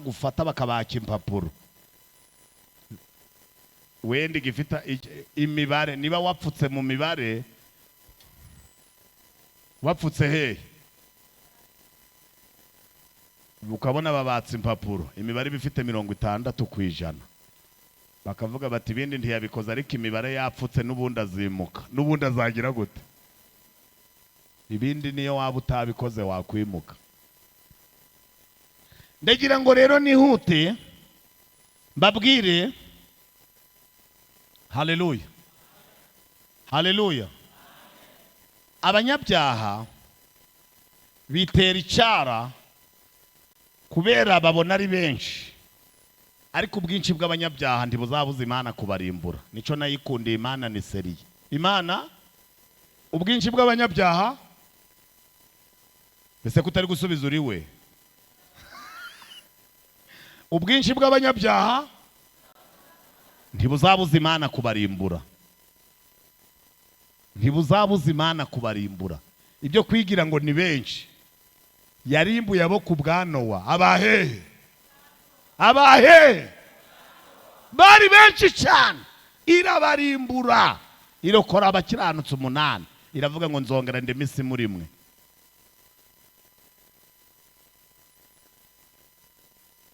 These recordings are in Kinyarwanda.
gufata bakabaka impapuro wenda gifita imibare niba wapfutse mu mibare wapfutse he ukabona babatse impapuro imibare bifite 60% bakavuga bati ibindi ntiyabikoze ariko imibare yapfutse n'ubundi azimuka n'ubundi azagira gute ibindi niyo waba utabikoze wakwimuka. Ndagira ngo rero nihute mbabwire haleluya haleluya abanyabyaha bitera icyara kubera babona ari benshi ariko ubwinshi bw'abanyabyaha ntibuzabuza Imana kubarimbura. Nico nayikundiye Imana ni seriye. Imana ubwinshi bw'abanyabyaha bese kutari gusubiza uri we ubwinshi bw'abanyabyaha ntibuzabuza Imana kubarimbura ntibuzabuza Imana kubarimbura. Ibyo kwigira ngo ni benshi yarimbuye abo ku bwa Nowa abahe bari benshi cyane irabarimbura irokora abakiranutse 8 iravuga ngo nzongera ndemisi muri mwe.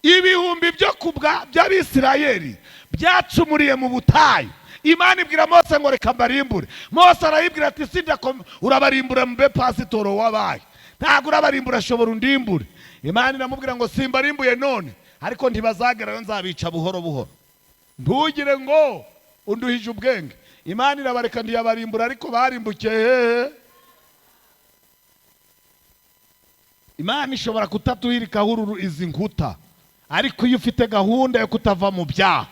Ibihumbi byo kubwa by'Abisirayeli byacumuriye mu butayu Imana ibwira Mose ngo reka mbarimbure. Mose arayibwira ati sinda urabarimbura mbe pasitoro wabaye ntago urabarimbura shobora undimbure. Imana iramubwira ngo simbarimbuye none ariko ntibazagerayo nzabica buhoro buhoro ntugire ngo unduhije ubwenge. Imana irabareka ndiyabarimbura ariko barimbukiye hehe. Imana ishobora kutatuhirika hururu izi nkuta ariko iyo ufite gahunda yo kutava mu byaha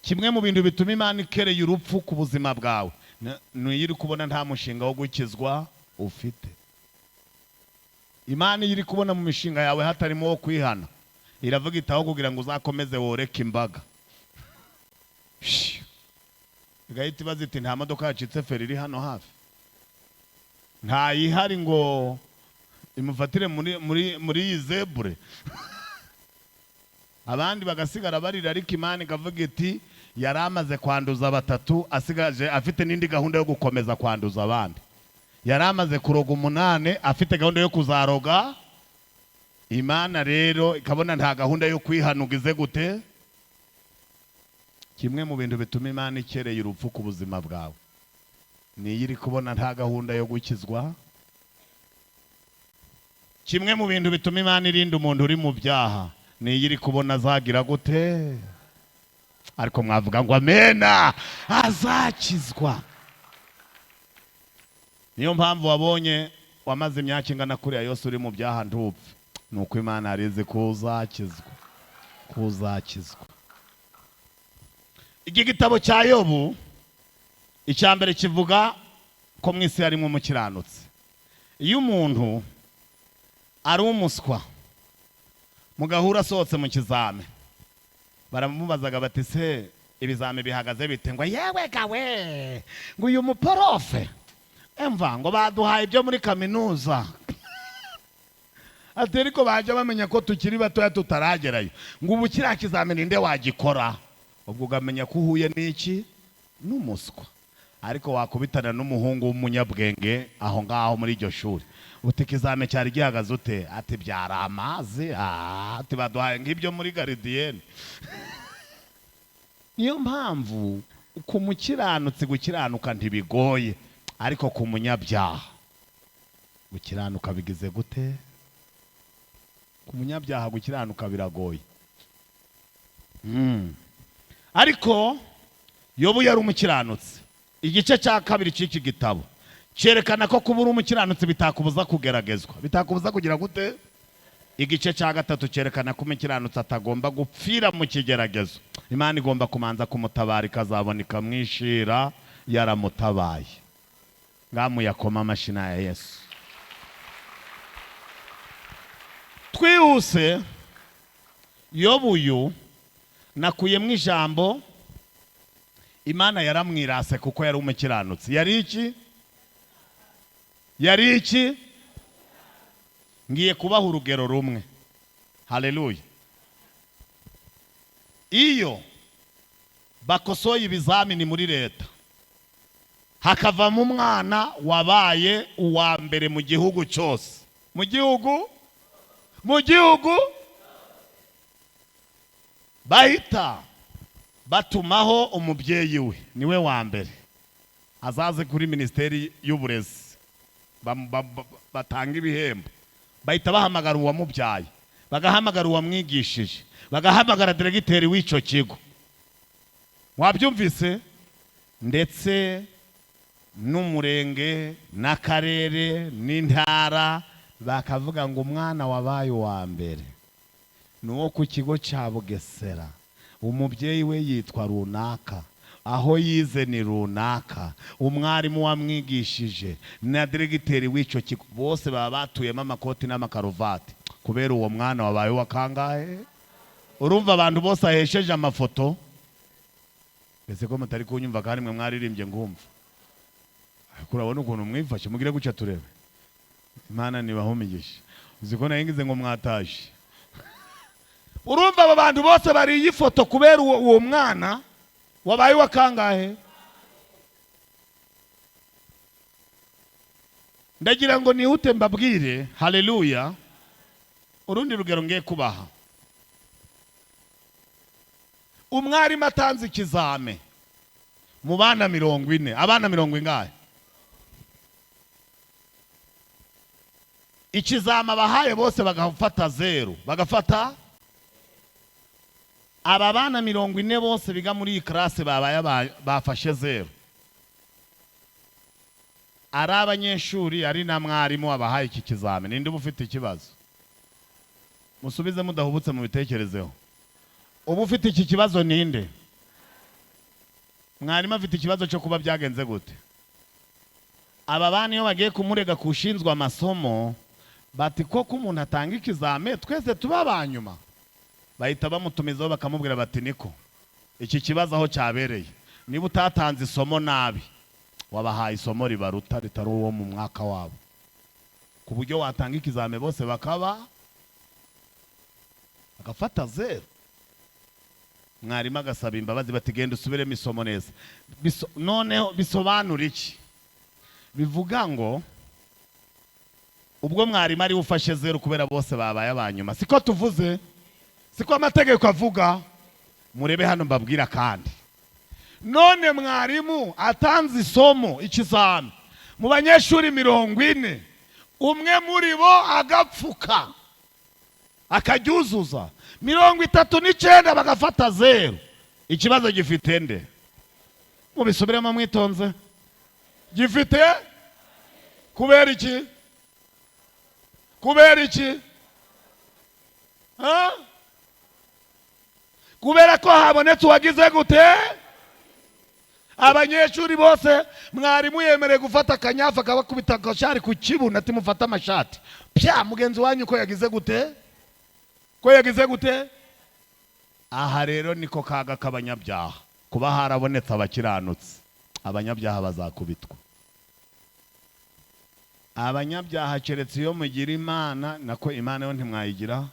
kimwe mu bintu bituma Imana ikereye urupfu ku buzima bwawe nuyiri kubona nta mushinga wo gukizwa ufite. Imana iri kubona mu mishinga yawe hatarimo wo kwihana iravuga itaho kugira ngo uzakomeze woreke imbaga. Igahita ibaza iti nta modoka yacitse feri iri hano hafi nta yihari ngo imufatire muri iyi zebure abandi bagasigara barira ariko Imana ikavuga iti yaramaze kwanduza 3 asigaje afite n'indi gahunda yo gukomeza kwanduza abandi. Yaramaze kuroga 8 afite gahunda yo kuzaroga. Imana rero ikabona nta gahunda yo kwihanugize gute. Kimwe mu bintu bituma Imana ikereye urupfu ku buzima bwawe ni iri kubona nta gahunda yo gukizwa. Kimwe mu bintu bituma Imana irinda umuntu uri mu byaha ni iri kubona azagira gute. Ariko mwavuga ngo amena azakizwa. Niyo mpamvu wabonye wamaze imyaka ingana kuriya yose uri mu byaha ntupfe nuko Imana arize kuzakizwa. Iki gitabo cya Yobu icyambere kivuga ko mu isi harimo umukiranutsi. Iyo umuntu ari umuswa mugahura asohotse mu kizame baramubazaga bati se ibizame bihagaze bite ngo yewe gawe ngo uyu muporofe emva ngo baduhaye ibyo muri kaminuza ati ariko baje bamenya ko tukiri batoya tutaragerayo ngo ubu kiriya kizame ninde wagikora. Ubwo ugamenya ko uhuye n'iki n'umuswa ariko wakubitana n'umuhungu w'umunyabwenge aho ngaho muri iryo shuri uti kizame cyari gihagaze ute ati byari amazi ati baduhaye ngibyo muri garidiyene. Niyo mpamvu ku mukiranutsi gukiranuka ntibigoye ariko ku munyabyaha gukiranuka bigize gute. Ku munyabyaha gukiranuka biragoye. Ariko Yobu yari umukiranutsi. Igice cya 2 cy'iki gitabo cyerekana ko kubura umukiranutsi bitakubuza kugeragezwa bitakubuza kugira gute. Igice cya 3 cyerekana ko umukiranutsi atagomba gupfira mu kigeragezo. Imana igomba kumanza kumutabara ikazaboneka mwishira yaramutabaye. Ngamuyakoma amashina ya Yesu. Twihuse Yobu uyu nakuyemwe ijambo Imana yaramwirase kuko yari umukiranutsi. Yari iki ngiye kubaha urugero rumwe. Haleluya. iyo bakosoye ibizamini muri leta hakavamo umwana wabaye uwa mbere mu gihugu cyose, mu gihugu bahita batumaho umubyeyi we, niwe wa mbere azaze kuri Minisiteri y'Uburezi batanga ibihembo. Bahita bahamagara uwamubyaye, bagahamagara uwamwigishije, bagahamagara diregiteri w'icyo kigo. Wabyumvise? Ndetse n'umurenge n'akarere n'intara bakavuga ngo umwana wabaye uwa mbere nuwo ku kigo cya Bugesera, umubyeyi we yitwa runaka, aho yize ni runaka, umwarimu wamwigishije na diregiteri w'icyo kigo bose baba batuyemo amakoti n'amakaruvati kubera uwo mwana wabaye wa kangahe. Urumva abantu bose ahesheje amafoto. Ese ko mutari kunyumva kandi mwe mwaririmbye ngumva, kurabona ukuntu mwifashe mugire guca turebe. Imana nibahumigisha. Uziko nayengize ngo mwataje. Urumva aba bantu bose bari iyi foto kubera uwo mwana wabaye wa kangahe. Ndagira ngo nihute mbabwire, haleluya, urundi rugero ngiye kubaha. Umwarimu atanze ikizame mu bana 40, abana 40 ingahe? Ikizama bahaye bose bagafata 0, bagafata aba bana 40 bose biga muri iyi classe babaye bafashe 0. Ari abanyeshuri ari na mwarimu abahaye iki kizame, ninde ubufite ikibazo? Musubize mudahubutse mu bitekerezeho. Ubu ufite iki kibazo ninde? Mwarimu afite ikibazo cyo kuba byagenze gute? Aba bana iyo bagiye kumurega kushinzwa amasomo bati koko umuntu atanga ikizame twese tuba abanyuma, bahita bamutumizaho bakamubwira bati niko iki kibazo aho cyabereye, niba utatanze isomo nabi wabahaye isomo ribaruta ritari uwo mu mwaka wabo, ku buryo watanga ikizame bose bagafata 0. Mwarimu agasaba imbabazi bati genda usubiremo isomo neza. Noneho bisobanura iki? Bivuga ngo ubwo mwarimu ari ufashe 0 kubera bose babaye abanyuma, siko tuvuze, siko amategeko avuga. Murebe hano mbabwira kandi, none mwarimu atanze isomo ikizame mu banyeshuri 40, umwe muri bo agapfuka akajuzuza 39 bagafata 0, ikibazo gifite nde? Mubisubiremo mwitonze. Gifite kubera iki? Kubera iki? Kubera ko habonetse uwagize gute? Abanyeshuri bose mwarimu yemereye gufata akanyafa kabakubita gashari ku kibuno ati mufata amashati. Pya mugenzi wanyu ko yagize gute? Ko yagize gute? Aha rero niko kaga kabanyabyaha, kuba harabonetse abakiranutse, abanyabyaha bazakubitwa. Abanyabyaha keretse iyo mugira Imana, nako Imana yo ntimwayigira.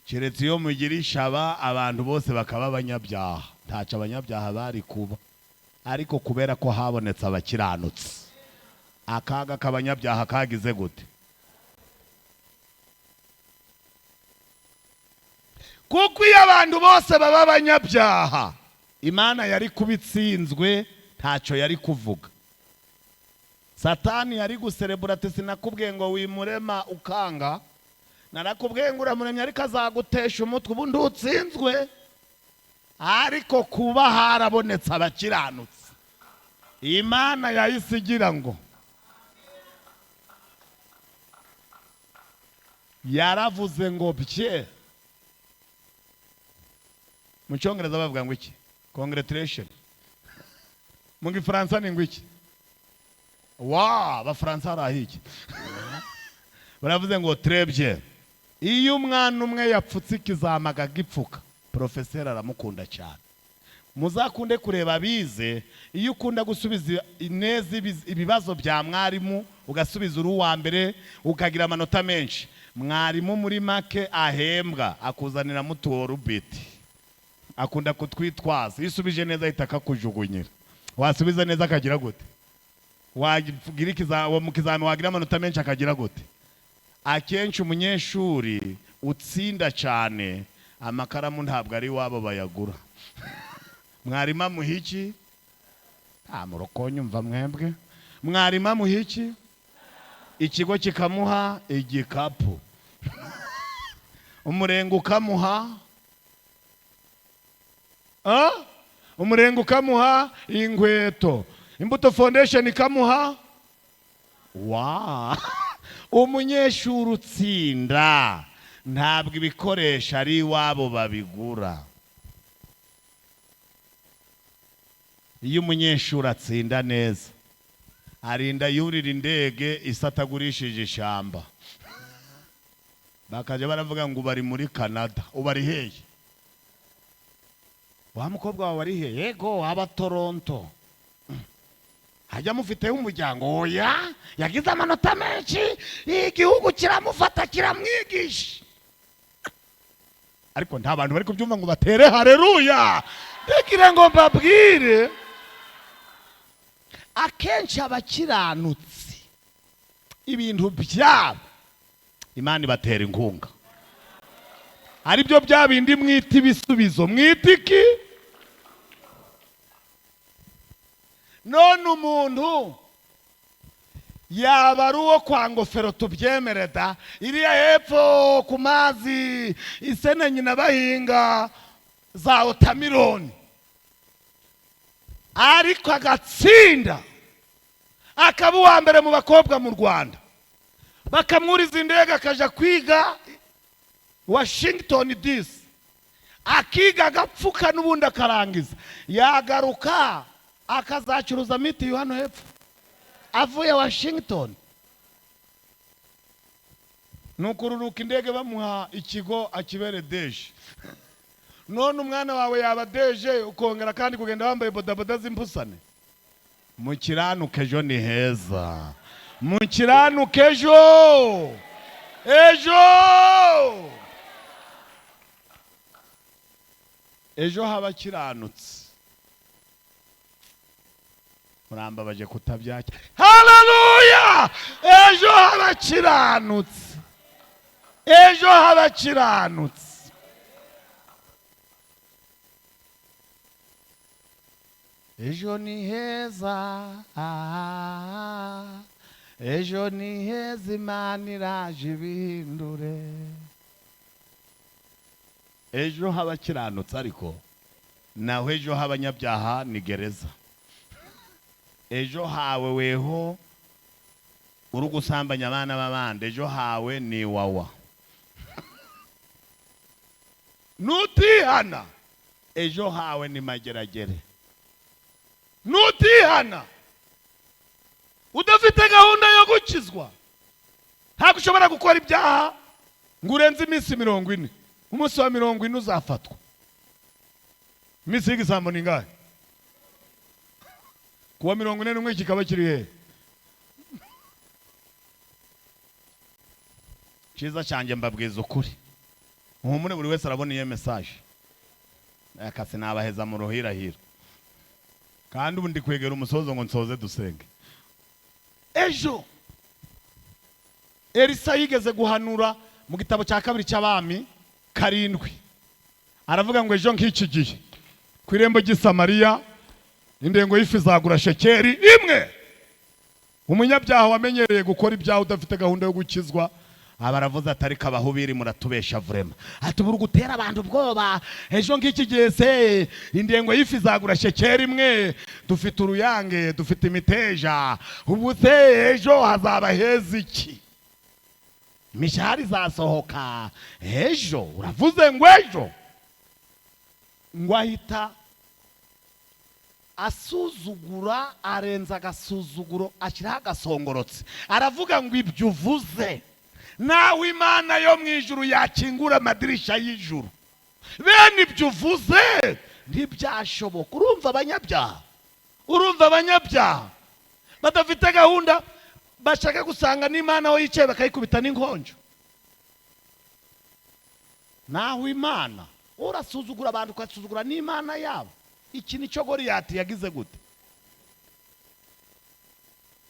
Keretse iyo mugira ishaba abantu bose bakaba abanyabyaha, ntaca abanyabyaha bari kuba. Ariko kubera ko habonetse abakiranutse, akaga kabanyabyaha kagize gute? Kuko iyo abantu bose baba abanyabyaha Imana yari kubitsinzwe, ntacyo yari kuvuga. Satani yari guserebura ati sinakubwiye ngo wimurema ukanga, narakubwiye ngo uramuremye ariko azagutesha umutwe ubundi utsinzwe. Ariko kuba harabonetse abakiranutse, Imana yayisigira ngo yaravuze ngo bye. Mu cyongereza bavuga ngo iki? Congratulation. Mu gifaransa ni ngo iki? Wow, abafaransa arahiki. Baravuze ngo très bien. Iyo umwana umwe yapfutse ikizama agipfuka, professeur aramukunda cyane. muzakunde kureba bize iyo ukunda gusubiza neza ibibazo bya mwarimu ugasubiza uri uwa mbere ukagira amanota menshi, mwarimu muri make ahembwa akuzanira mutuwo rubiti, akunda kutwitwaza. Iyo usubije neza ahita akakujugunyira, wasubiza neza akagira gute? Wagira mu kizami wagira amanota menshi akagira gute? Akenshi umunyeshuri utsinda cyane amakaramu ntabwo ari wabo bayagura. Mwarimu amuhiki murokonye umva mwebwe, mwarimu amuhiki ikigo kikamuha igikapu, umurenge ukamuha ukamuha inkweto, Imbuto Foundation ikamuha umunyeshuri utsinda ntabwo ibikoresho ari iwabo babigura. Iyo umunyeshuri atsinda neza arinda yurira indege isatagurishije ishyamba, bakajya baravuga ngo bari muri Canada. Ubari hehe? Wa mukobwa wawe ari hehe? Yego aba Toronto. Hajya mufiteho umuryango? Oya, yagize amanota menshi, igihugu kiramufata kiramwigisha. Ariko nta bantu bari kubyumva ngo batere haleluya. Ndekire ngo mbabwire, akenshi abakiranutsi ibintu byabo Imana ibatera inkunga, ari byo bya bindi mwita ibisubizo. Mwita iki? None umuntu yaba ari uwo kwa Ngofero tubyemere da, iriya hepfo ku mazi isene nyina bahinga za wotameloni, ariko agatsinda akaba uwa mbere mu bakobwa mu Rwanda, bakamwuriza indege akaja kwiga Washington DC, akiga agapfuka n'ubundi akarangiza, yagaruka akazacuruza mitiyu hano hepfo avuye Washington. Nukururuka indege bamuha ikigo akibere deje. None umwana wawe yaba deje ukongera kandi kugenda wambaye bodaboda z'impusane? Mu kiranuke ejo ni heza, mu kiranuke ejo haba kiranutse. Murambabaje kutabyaki. Haleluya! Ejo haba kiranutse, ejo haba kiranutse. Ejo ni heza, ejo ni heza, Imana iraje ibihindure. Ejo haba kiranutse, ariko naho ejo h'abanyabyaha ni gereza. Ejo hawe weho uri gusambanya abana b'abandi, ejo hawe ni wawa. Nutihana ejo hawe ni mageragere. Nutihana udafite gahunda yo gukizwa, ntabwo ushobora gukora ibyaha ngo urenze iminsi 40. Umunsi wa 40 uzafatwa. Iminsi y'igisambo ni ngahe? Kuwa 41 kikaba kiri he? Cyiza cyanjye mbabwiza ukuri, uhumure buri wese arabona iyo message. Akase nabaheza mu ruhirahiro, kandi ubundi kwegera umusozo ngo nsoze dusenge. Ejo Elisa yigeze guhanura mu gitabo cya 2 cy'Abami 7, aravuga ngo ejo nk'iki gihe ku irembo ry'Isamariya indengo y'ifi izagura shekeri 1. Umunyabyaha wamenyereye gukora ibyaha udafite gahunda yo gukizwa abaravuze atari kabahubiri muratubesha vrema, atubura gutera abantu ubwoba. Ejo nk'iki gihe se indengo y'ifi izagura shekeri 1, dufite uruyange, dufite imiteja, ubu se ejo hazaba heza iki? Imishahara izasohoka ejo. Uravuze ngo ejo, ngo ahita asuzugura, arenza agasuzuguro, ashyiraho agasongorotse, aravuga ngo ibyo uvuze nawe Imana yo mu ijuru yakingura amadirisha y'ijuru. Bene ibyo uvuze ntibyashoboka. Urumva abanyabyaha badafite gahunda, bashaka gusanga n'Imana aho yicaye bakayikubita n'inkonjo. Naho Imana urasuzugura abantu, ukasuzugura n'Imana yabo. Iki nicyo Goliyati yagize gute?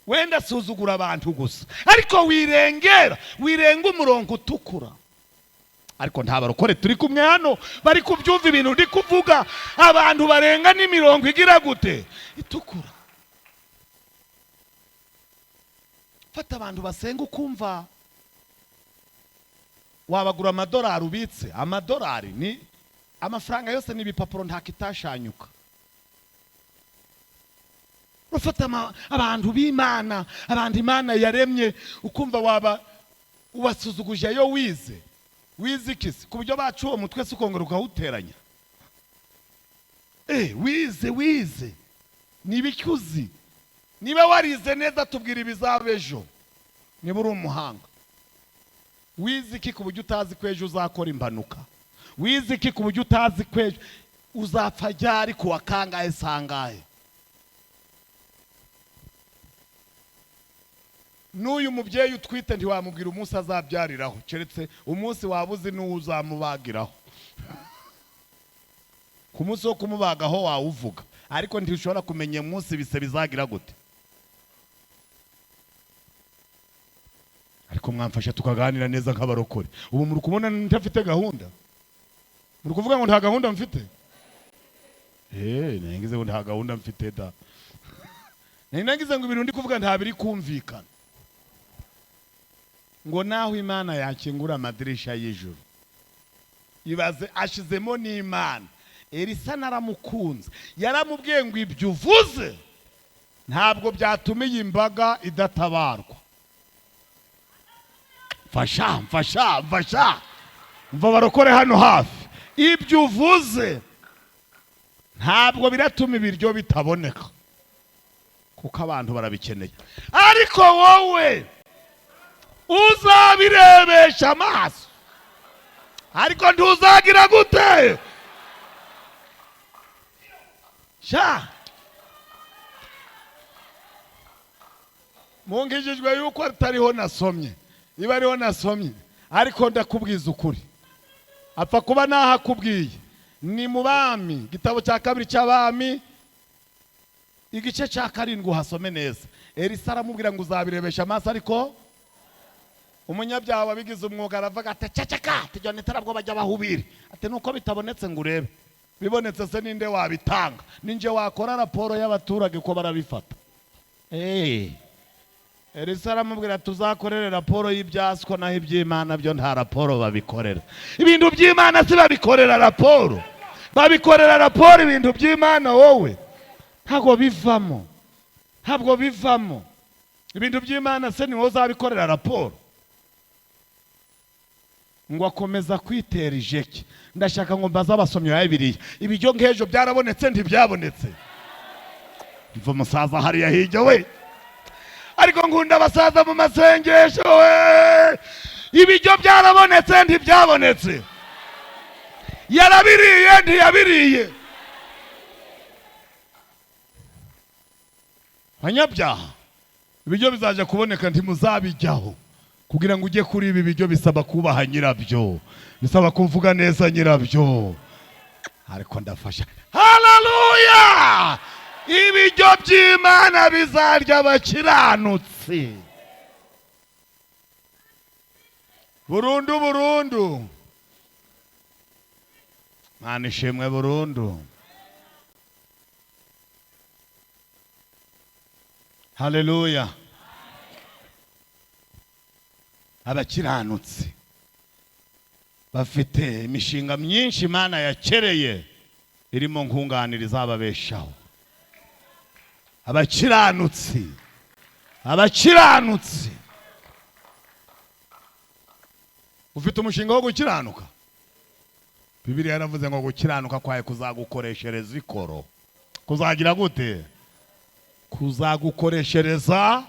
Wenda asuzugura abantu gusa, ariko wirenga umurongo utukura. Ariko nta barokore turi kumwe hano bari kubyumva ibintu ndi kuvuga. Abantu barenga n'imirongo igira gute? Itukura. Fata abantu basenga ukumva wabagura amadolari ubitse. Amadolari ni amafaranga yose n'ibipapuro nta kitashanyuka. Ufata abantu b'Imana, abantu Imana yaremye, ukumva waba ubasuzuguje yo wize ikisi ku buryo bacu uwo mutwe se ukongera ukawuteranya. Wize nibicyuzi. Niba warize neza tubwira ibizaba ejo, niba uri umuhanga. Wize iki ku buryo utazi ko ejo uzakora impanuka? Wize iki ku buryo utazi ko ejo uzapfa ryari, kuwa kangahe sangahe? N'uyu mubyeyi utwite ntiwamubwira umunsi azabyariraho, keretse umunsi wabuze n'uwo uzamubagiraho. Ku munsi wo kumubagaho wawuvuga, ariko ntishobora kumenya umunsi bise bizagira gute. Ariko mwamfasha tukaganira neza nk'abarokore. Ubu muri kubona ntafite gahunda? Muri kuvuga ngo nta gahunda mfite? Nangize ngo nta gahunda mfite da. Nangize ngo ibintu ndi kuvuga nta biri kumvikana. Ngo naho Imana yakingura amadirisha y'ijuru, ibaze ashizemo n'Imana. Elisa naramukunze, yaramubwiye ngo ibyo uvuze ntabwo byatumiye imbaga idatabarwa. Mfasha mva barokore hano hafi. Ibyo uvuze ntabwo biratuma ibiryo bitaboneka, kuko abantu barabikeneye. Ariko wowe uzabirebesha amaso, ariko ntuzagira gute? Mungijijwe yuko atariho nasomye. Niba ariho nasomye, ariko ndakubwiza ukuri, apfa kuba nahakubwiye. Ni mu Bami, igitabo cya 2 cy'Abami, igice cya 7 uhasome neza. Elisa aramubwira ngo uzabirebesha amaso, ariko umunyabyaha wabigize umwuga aravuga ati cacaka tujya netarabwo bajya bahubiri. Ati nuko bitabonetse ngo urebe, bibonetse se ninde wabitanga? Ninje wakora raporo y'abaturage ko barabifata. Elisa aramubwira tuzakorere raporo y'ibyaswa, naho iby'Imana byo nta raporo babikorera. Ibintu by'Imana si babikorera raporo, babikorera raporo. Ibintu by'Imana wowe ntabwo bivamo. Ibintu by'Imana se ni wowe uzabikorera raporo? Ngo akomeza kwitera ijeki. Ndashaka ngo mbaza abasomyi ba Bibiliya, ibijyo nk'ejo byarabonetse ntibyabonetse? Mva musaza hariya hirya we. Ariko nkunda abasaza mu masengesho we. Ibijyo byarabonetse ntibyabonetse? Yarabiriye ntiyabiriye? Banyabyaha, ibijyo bizaje kuboneka ntimuzabijyaho. Kugira ngo ujye kuri ibi bijyo bisaba kubaha nyirabyo, bisaba kuvuga neza nyirabyo. Ariko ndafasha. Haleluya! Ibijyo by'Imana bizarya abakiranutsi burundu. Mana ishimwe burundu. Haleluya! Abakiranutsi bafite imishinga myinshi Imana yakereye irimo nkunganiriza ababeshaho. Abakiranutsi ufite umushinga wo gukiranuka? Bibiliya yaravuze ngo gukiranuka kwawe kuzagukoreshereza ikoro. Kuzagira gute? Kuzagukoreshereza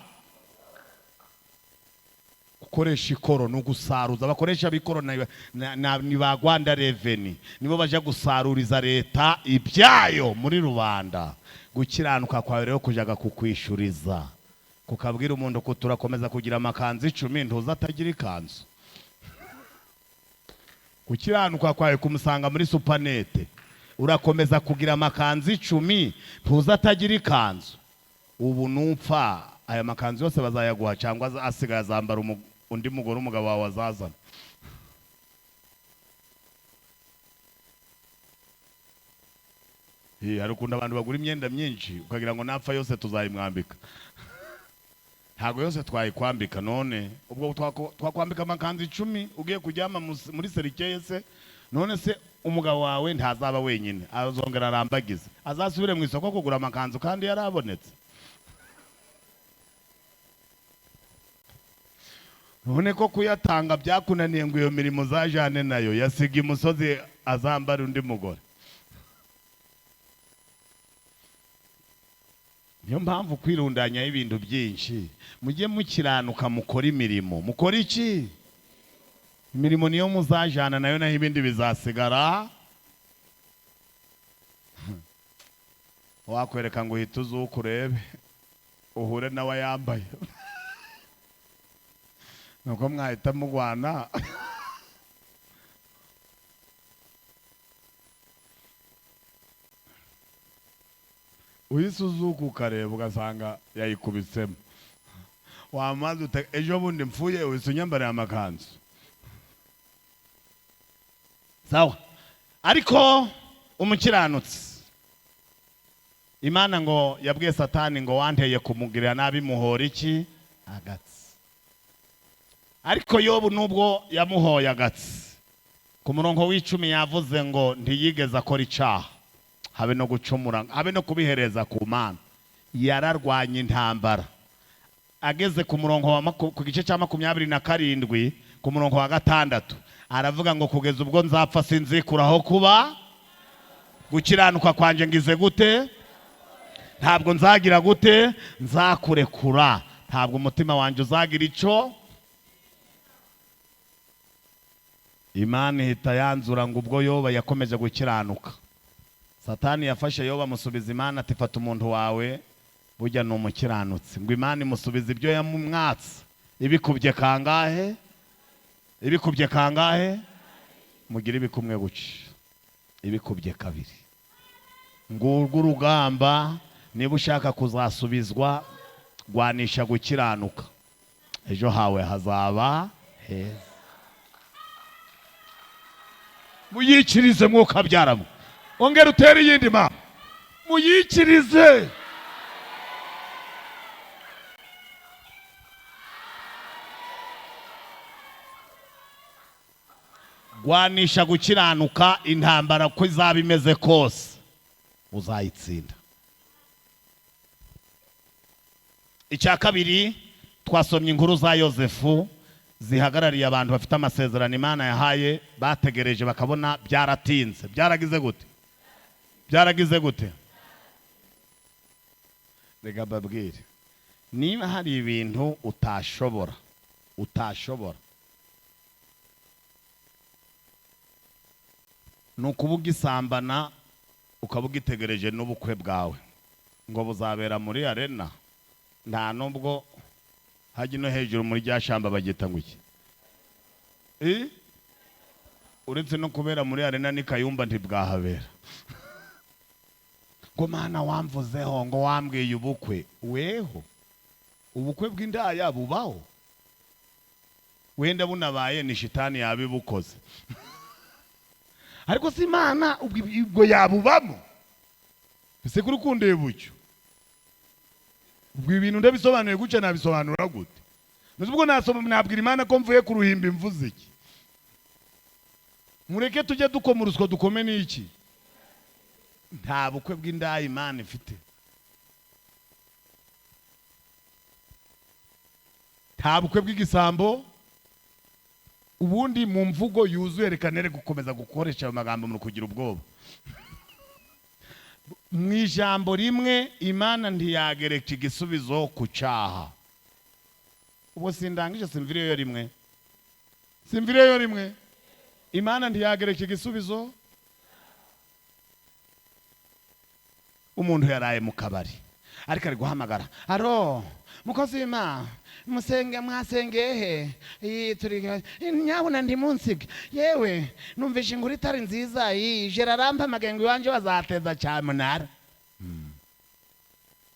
gukoresha ikoro no gusaruza. Abakoresha b'ikoro ni ba Rwanda Revenue, nibo baje gusaruriza leta ibyayo muri rubanda. Gukiranuka kwawe rero kujaga kukwishuriza, kukabwira umuntu ko turakomeza kugira amakanzu 10 ntuza atagira ikanzu. Gukiranuka kwawe kumusanga muri supanete, urakomeza kugira amakanzu 10 ntuza atagira ikanzu. Ubu numfa aya makanzu yose bazayaguha cyangwa asigaye azambara undi mugore umugabo wawe azazana. Harukunda abantu bagura imyenda myinshi ukagira ngo napfa yose tuzayimwambika. Ntago yose twayikwambika. None ubwo twakwambika amakanzu 10 ugiye kujyama muri serikeye se, none se umugabo wawe ntazaba wenyine, azongera arambagize, azasubire mu isoko kugura amakanzu kandi yarabonetse. None ko kuyatanga byakunaniye ngo iyo mirimo zajane nayo, yasiga imusozi azambara undi mugore. Niyo mpamvu kwirundanya ibintu byinshi, mujye mukiranuka mukora imirimo. Mukora iki? Imirimo niyo muzajana nayo, naho ibindi bizasigara. Wakwereka ngo uhite uzuka urebe uhure nawe yambaye nuko mwahita mugwana. Uhise uzuka ukareba ugasanga yayikubitsemo. Wamaze ejo bundi mfuye uhise unyambariye amakanzu. Sawa. Ariko umukiranutsi, Imana ngo yabwiye Satani ngo wanteye kumugirira nabi muhora iki? Agatsi. Ariko Yobu nubwo yamuhoye agatsi, ku murongo w'10 yavuze ngo ntiyigeze akora icyaha, habe no gucumura, habe no kubihereza ku Mana. Yararwanye intambara. Ageze ku murongo ku gice cya 27 ku murongo wa 6 aravuga ngo kugeza ubwo nzapfa sinzikuraho kuba gukiranuka kwanje ngize gute? Ntabwo nzagira gute? Nzakurekura. Ntabwo umutima wanje uzagira ico. Imana ihita yanzura ngo ubwo Yoba yakomeje gukiranuka, Satani yafashe Yoba amusubiza Imana ati fata umuntu wawe burya ni umukiranutsi. Ngo Imana imusubiza ibyo yamumwatse. Ibikubye kangahe? Ibikubye kangahe? Mugira ibikumwe guci. Ibikubye 2. Ngurwo urugamba, niba ushaka kuzasubizwa gwanisha gukiranuka, ejo hawe hazaba heza. Muyikirize mwuka byaramo. Ongera utere yindi ma. Muyikirize. Gwanisha gukiranuka, intambara ko izaba imeze kose uzayitsinda. Icya kabiri, twasomye inkuru za Yosefu zihagarariye abantu bafite amasezerano Imana yahaye, bategereje bakabona byaratinze. Byaragize gute? Byaragize gute? Rega babwire, niba hari ibintu utashobora nukubuga isambana ukabuga itegereje n'ubukwe bwawe ngo buzabera muri arena, nta nubwo haji no hejuru muri ryashamba bagita nguki. Uretse no kubera muri arena ni Kayumba ntibwahabera. Ngo Mana wamvuzeho ngo wambwiye ubukwe. Weho ubukwe bw'indaya bubaho? Wenda bunabaye ni shitani yabibukoze. Ariko si Imana ubwo yabubamo. Ese kuri kundeye bucyo. Ubwo ibintu ndabisobanuye guca nabisobanura gute? Nubwo nasoma nabwira Imana ko mvuye ku ruhimbi mvuze iki? Mureke tujye dukomuruswa dukome n'iki? Nta bukwe bw'indaya Imana ifite. Nta bukwe bw'igisambo. Ubundi mu mvugo yuzuye rekanere gukomeza gukoresha ayo magambo mu kugira ubwoba. Mu ijambo rimwe Imana ntiyagereka igisubizo ku cyaha. Ubu sindangije simviriyo rimwe. Simviriyo rimwe. Imana ntiyagereka igisubizo. Umuntu yaraye mu kabari. Ariko ari guhamagara. Aro, mukozi w'Imana, mwasengehe? Turi nyabuna ndi munsige. Yewe, numvishe inkuru itari nziza. Gerard amagengo iwanje bazateza cyamunara.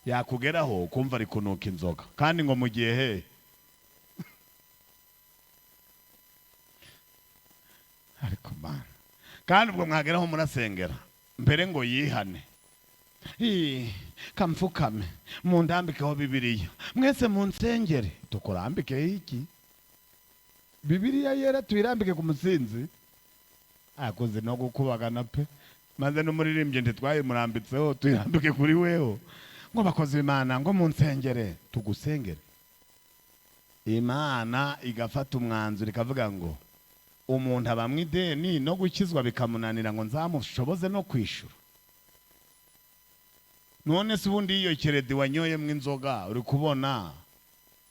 Yakugeraho kumva ari kunuka inzoga. Kandi ngo mugiye he? Ariko Mana. Kandi ubwo mwageraho murasengera. Mbere ngo yihane. Kamfukame mundambikeho Bibiliya mwese munsengere tukurambike iki Bibiliya yera tuyirambike ku musinzi akoze no gukubagana pe maze n'umuririmbye nditwaye murambitseho tuyirambike kuri weho ngo bakoze Imana ngo munsengere tugusengere Imana igafata umwanzuro ikavuga ngo umuntu abamwideni no gukizwa bikamunanira ngo nzamushoboze no kwishura. None se ubundi iyo keredi wanyoye mw'inzoga uri kubona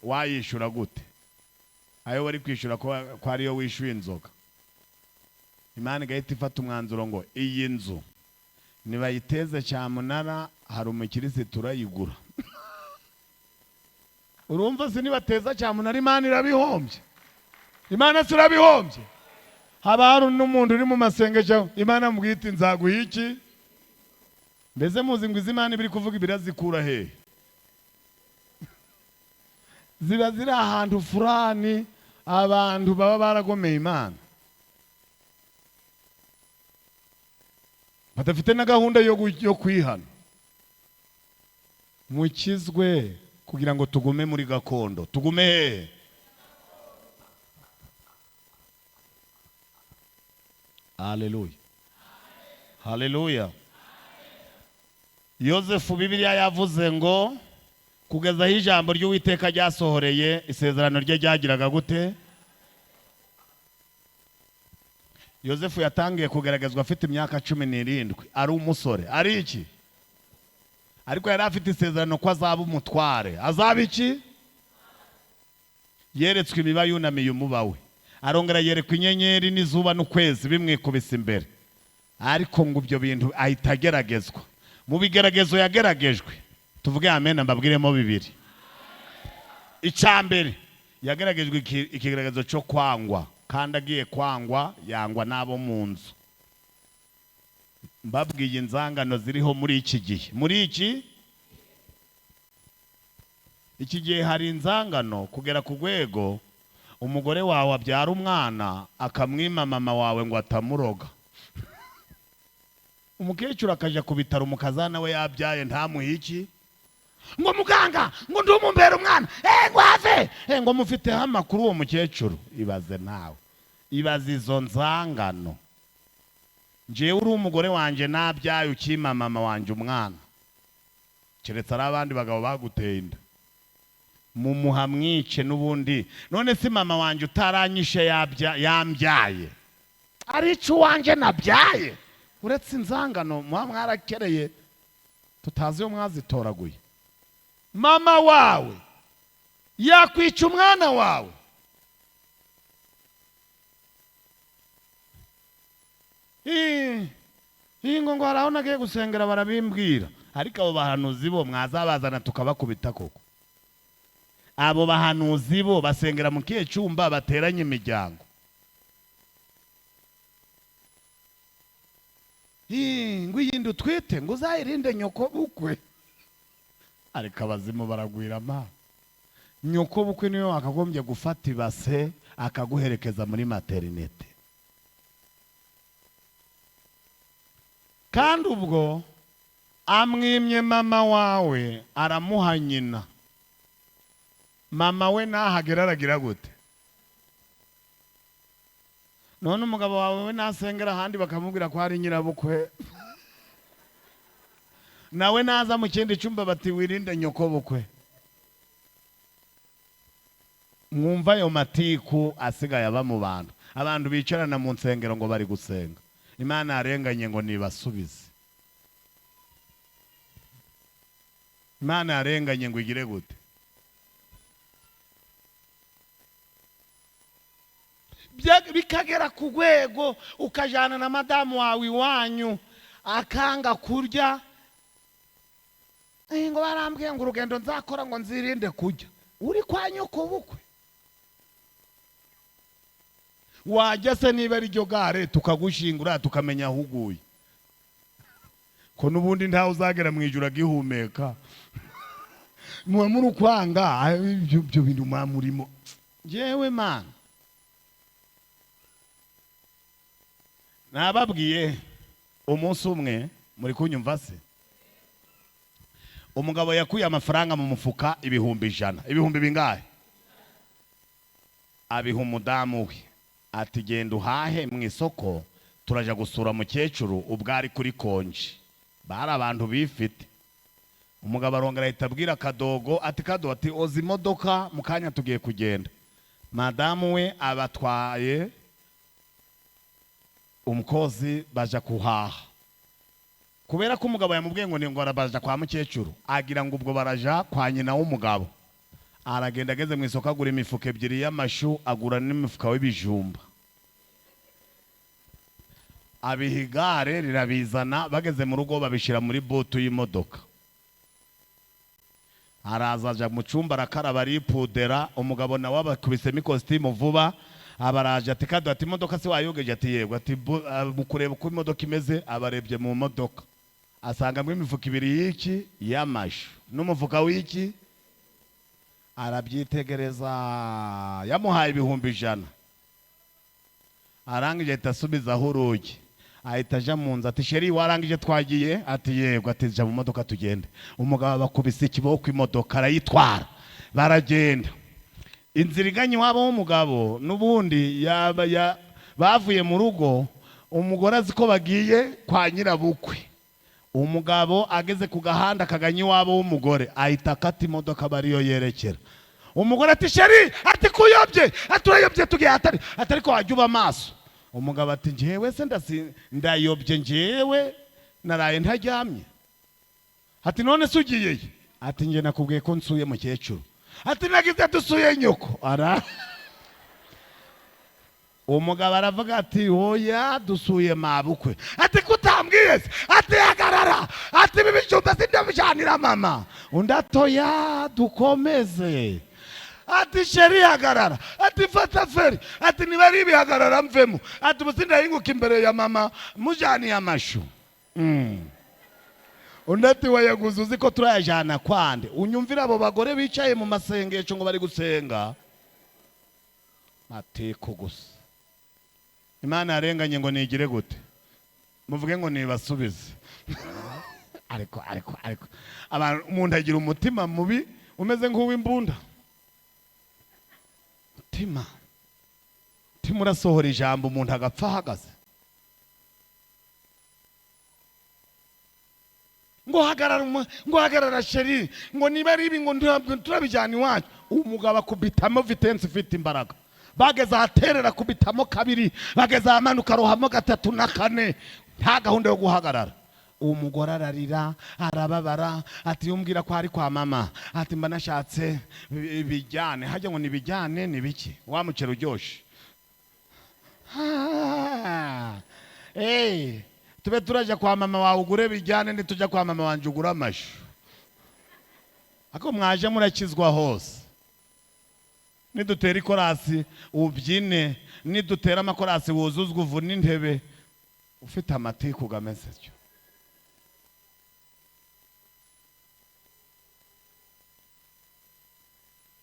wayishura gute? Ayo wari kwishura ko ariyo wishuye inzoga. Imana igahita ifata umwanzuro ngo iyi nzu nibayiteze cyamunara hari umukirisi turayigura. Urumva se nibateza cyamunara Imana irabihombye. Imana sirabihombye. Haba hari n'umuntu uri mu masengesho Imana mubwita nzaguha iki? Mbese muzi ngo izimana ibiri kuvuga ibirazikura he? Ziba ziri ahantu fulani abantu baba baragomeye Imana. Badafite na gahunda yo kwihana. Mukizwe kugira ngo tugume muri gakondo. Tugume he? Haleluya. Haleluya. Yosefu Bibiliya yavuze ngo kugeza aho ijambo ry'Uwiteka ryasohoreye isezerano rye ryagiraga gute? Yosefu yatangiye kugaragazwa afite imyaka 17 ari umusore ari iki? Ariko yari afite isezerano ko azaba umutware. Azaba iki? Yeretswe imiba yunamiye umuba we, arongera yerekwa inyenyeri n'izuba n'ukwezi bimwikubise imbere, ariko ngo ibyo bintu ahita ageragezwa. Mu bigeragezo yageragejwe tuvuge amen mbabwiremo bibiri. Icambere yageragejwe ikigeragezo cyo kwangwa, kandi agiye kwangwa yangwa nabo mu nzu. Mbabwiye inzangano ziriho muri iki gihe. Muri iki gihe hari inzangano kugera ku rwego umugore wawe abyara umwana akamwima mama wawe ngo atamuroga. Umukecuru akaja ku bitaro umukazana we yabyaye ntamuhe iki? Ngo muganga ngo ndumumbera umwana ngo ave ngo mufite amakuru uwo mukecuru. Ibaze nawe, ibaze izo nzangano. Njewe uri umugore wanje nabyaye ukima mama wanje umwana, keretse ari abandi bagabo baguteye inda, mumuha mwice n'ubundi. None si mama wanje utaranyishe yambyaye arico wanje nabyaye? Uretse inzangano mwarakereye tutazi yo mwazitoraguye. Mama wawe yakwica umwana wawe. Ngo haraho nagiye gusengera barabimbwira, ariko abo bahanuzi bo mwazabazana tukabakubita koko. Abo bahanuzi bo basengera mu kihe cyumba bateranye imiryango? Ngo yindi utwite ngo uzayirinde nyoko bukwe. Ariko abazimu baragwira ma. Nyoko bukwe niyo akagombye gufata ibase akaguherekeza muri maternité. Kandi ubwo amwimye mama wawe aramuha nyina. Mama we nahagera aragira gute? None umugabo wawe we nasengera ahandi bakamubwira ko ari nyirabukwe. Nawe naza mu kindi cyumba bati wirinde nyoko bukwe. Mwumva yo matiku asigaye aba mu bantu. Abantu bicarana mu nsengero ngo bari gusenga. Imana yarenganye ngo nibasubize. Imana yarenganye ngo igire gute? bikagera ku rwego ukajyana na madamu wawe iwanyu akanga kurya, ngo barambwiye ngo urugendo nzakora ngo nzirinde kurya, uri kwa nyoko bukwe. Wajya se niba ari ryo gare tukagushingura tukamenya aho uguye, ko n'ubundi ntawe uzagera mu ijuru agihumeka. Muba muri ukwanga ibyo bintu murimo. Jewe mana nababwiye umunsi umwe, muri kunyumva se, umugabo yakuye amafaranga mu mufuka 100,000. Ibihumbi bingahe? Abiha umudamu we, ati genda uhahe mu isoko, turaja gusura mukecuru ubwari kuri konji. Bari abantu bifite. Umugabo arongera ahita abwira Kadogo ati Kadogo, ati oza imodoka mukanya tugiye kugenda. Madamu we abatwaye umukozi baja kuhaha. Kubera ko umugabo yamubwiye ngo ngo arabaja kwa mukecuru, agira ngo ubwo baraja kwa nyina w'umugabo. Aragenda ageze mu isoko agura imifuka 2 y'amashu, agura n'imifuka w'ibijumba. Abihigare rirabizana, bageze mu rugo babishira muri botu y'imodoka. Araza aja mu cyumba arakaraba aripudera, umugabo nawe abakubisemo ikositimu vuba. Abaraje ati Kadogo, ati imodoka se wayogeje? Ati yego. Ati mukureba uko imodoka imeze, abarebye mu modoka asangamo imifuka 2 y'iki y'amashu n'umufuka w'iki. Arabyitegereza, yamuhaye 100,000. Arangije ahita asubizaho urugi, ahita aja mu nzu. Ati sheri warangije twagiye? Ati yego. Ati ja mu modoka tugende. Umugabo bakubise ikiboko imodoka arayitwara, baragenda. Inzira iganye wabo w'umugabo n'ubundi bavuye mu rugo, umugore azi ko bagiye kwa nyirabukwe. Umugabo ageze ku gahanda kaganye wabo w'umugore, ahita akata imodoka bariyo yerekera. Umugore ati sheri, ati kuyobye, aturayobye tugiye. Atari ko wajya uba maso. Umugabo ati njyewe se ndayobye, njyewe naraye ntaryamye. Ati none se ugiye? Ati nje nakubwiye ko nsuye mukecuru. Ati nagize dusuye nyoko. Umugabo aravuga ati oya dusuye mabukwe. Ati kutambwiye se? Ati hagarara, ati ibijumba sindabijyanira mama. Undi atoya dukomeze. Ati sheri hagarara, ati fata feri, ati niba ari ibihagarara mvemo. Ati musindahinguka imbere ya mama mujaniye amashu. Undi ati wayaguze uzi ko turayajana kwande? Unyumvira abo bagore bicaye mu masengesho ngo bari gusenga mateko gusa. Imana yarenganye ngo nigire gute? Muvuge ngo nibasubize. ariko abantu, umuntu agira umutima mubi umeze nk'uw'imbunda. Mutima urasohora ijambo umuntu agapfa ahagaze. Ngo hagarara sheri, ngo niba ari ibi ngo turabijyana iwacu. Umugabo akubitamo vitensi ifite imbaraga. Bageze ahaterera kubitamo 2, bageze ahamanuka rohamo 3 na 4. Nta gahunda yo guhagarara. Umugore ararira arababara, ati yumbwira ko ari kwa mama. Ati mba nashatse bijyane. Hajya ngo nibijyane ni biki? Wamucera uryoshe. Tube turaja kwa mama wawe ugure bijyane, ntitujya kwa mama wanje ugura amashu. Ako mwaje murakizwa hose. Nidutera ikorasi ubyine, nidutera amakorasi wuzuzwa uvuna intebe ufite amatiku gameze cyo.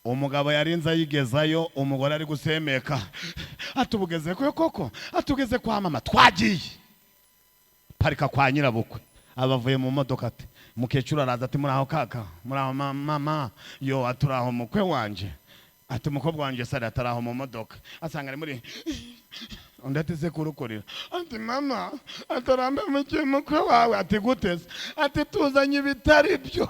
Umugabo yarinze ayigezayo, umugore ari gusemeka. Atubugeze koko, atugeze kwa mama twagiye. Parika kwa nyirabukwe. Abavuye mu modoka ati mukecuru araza ati muraho kaka, muraho mama. Yo aturaho mukwe wanje. Ati umukobwa wanje sari ataraho mu modoka. Asanga ari muri undi ati se kurukorera. Ati mama atarambe mugiye mukwe wawe. Ati guteze? Ati tuzanye ibitari byo.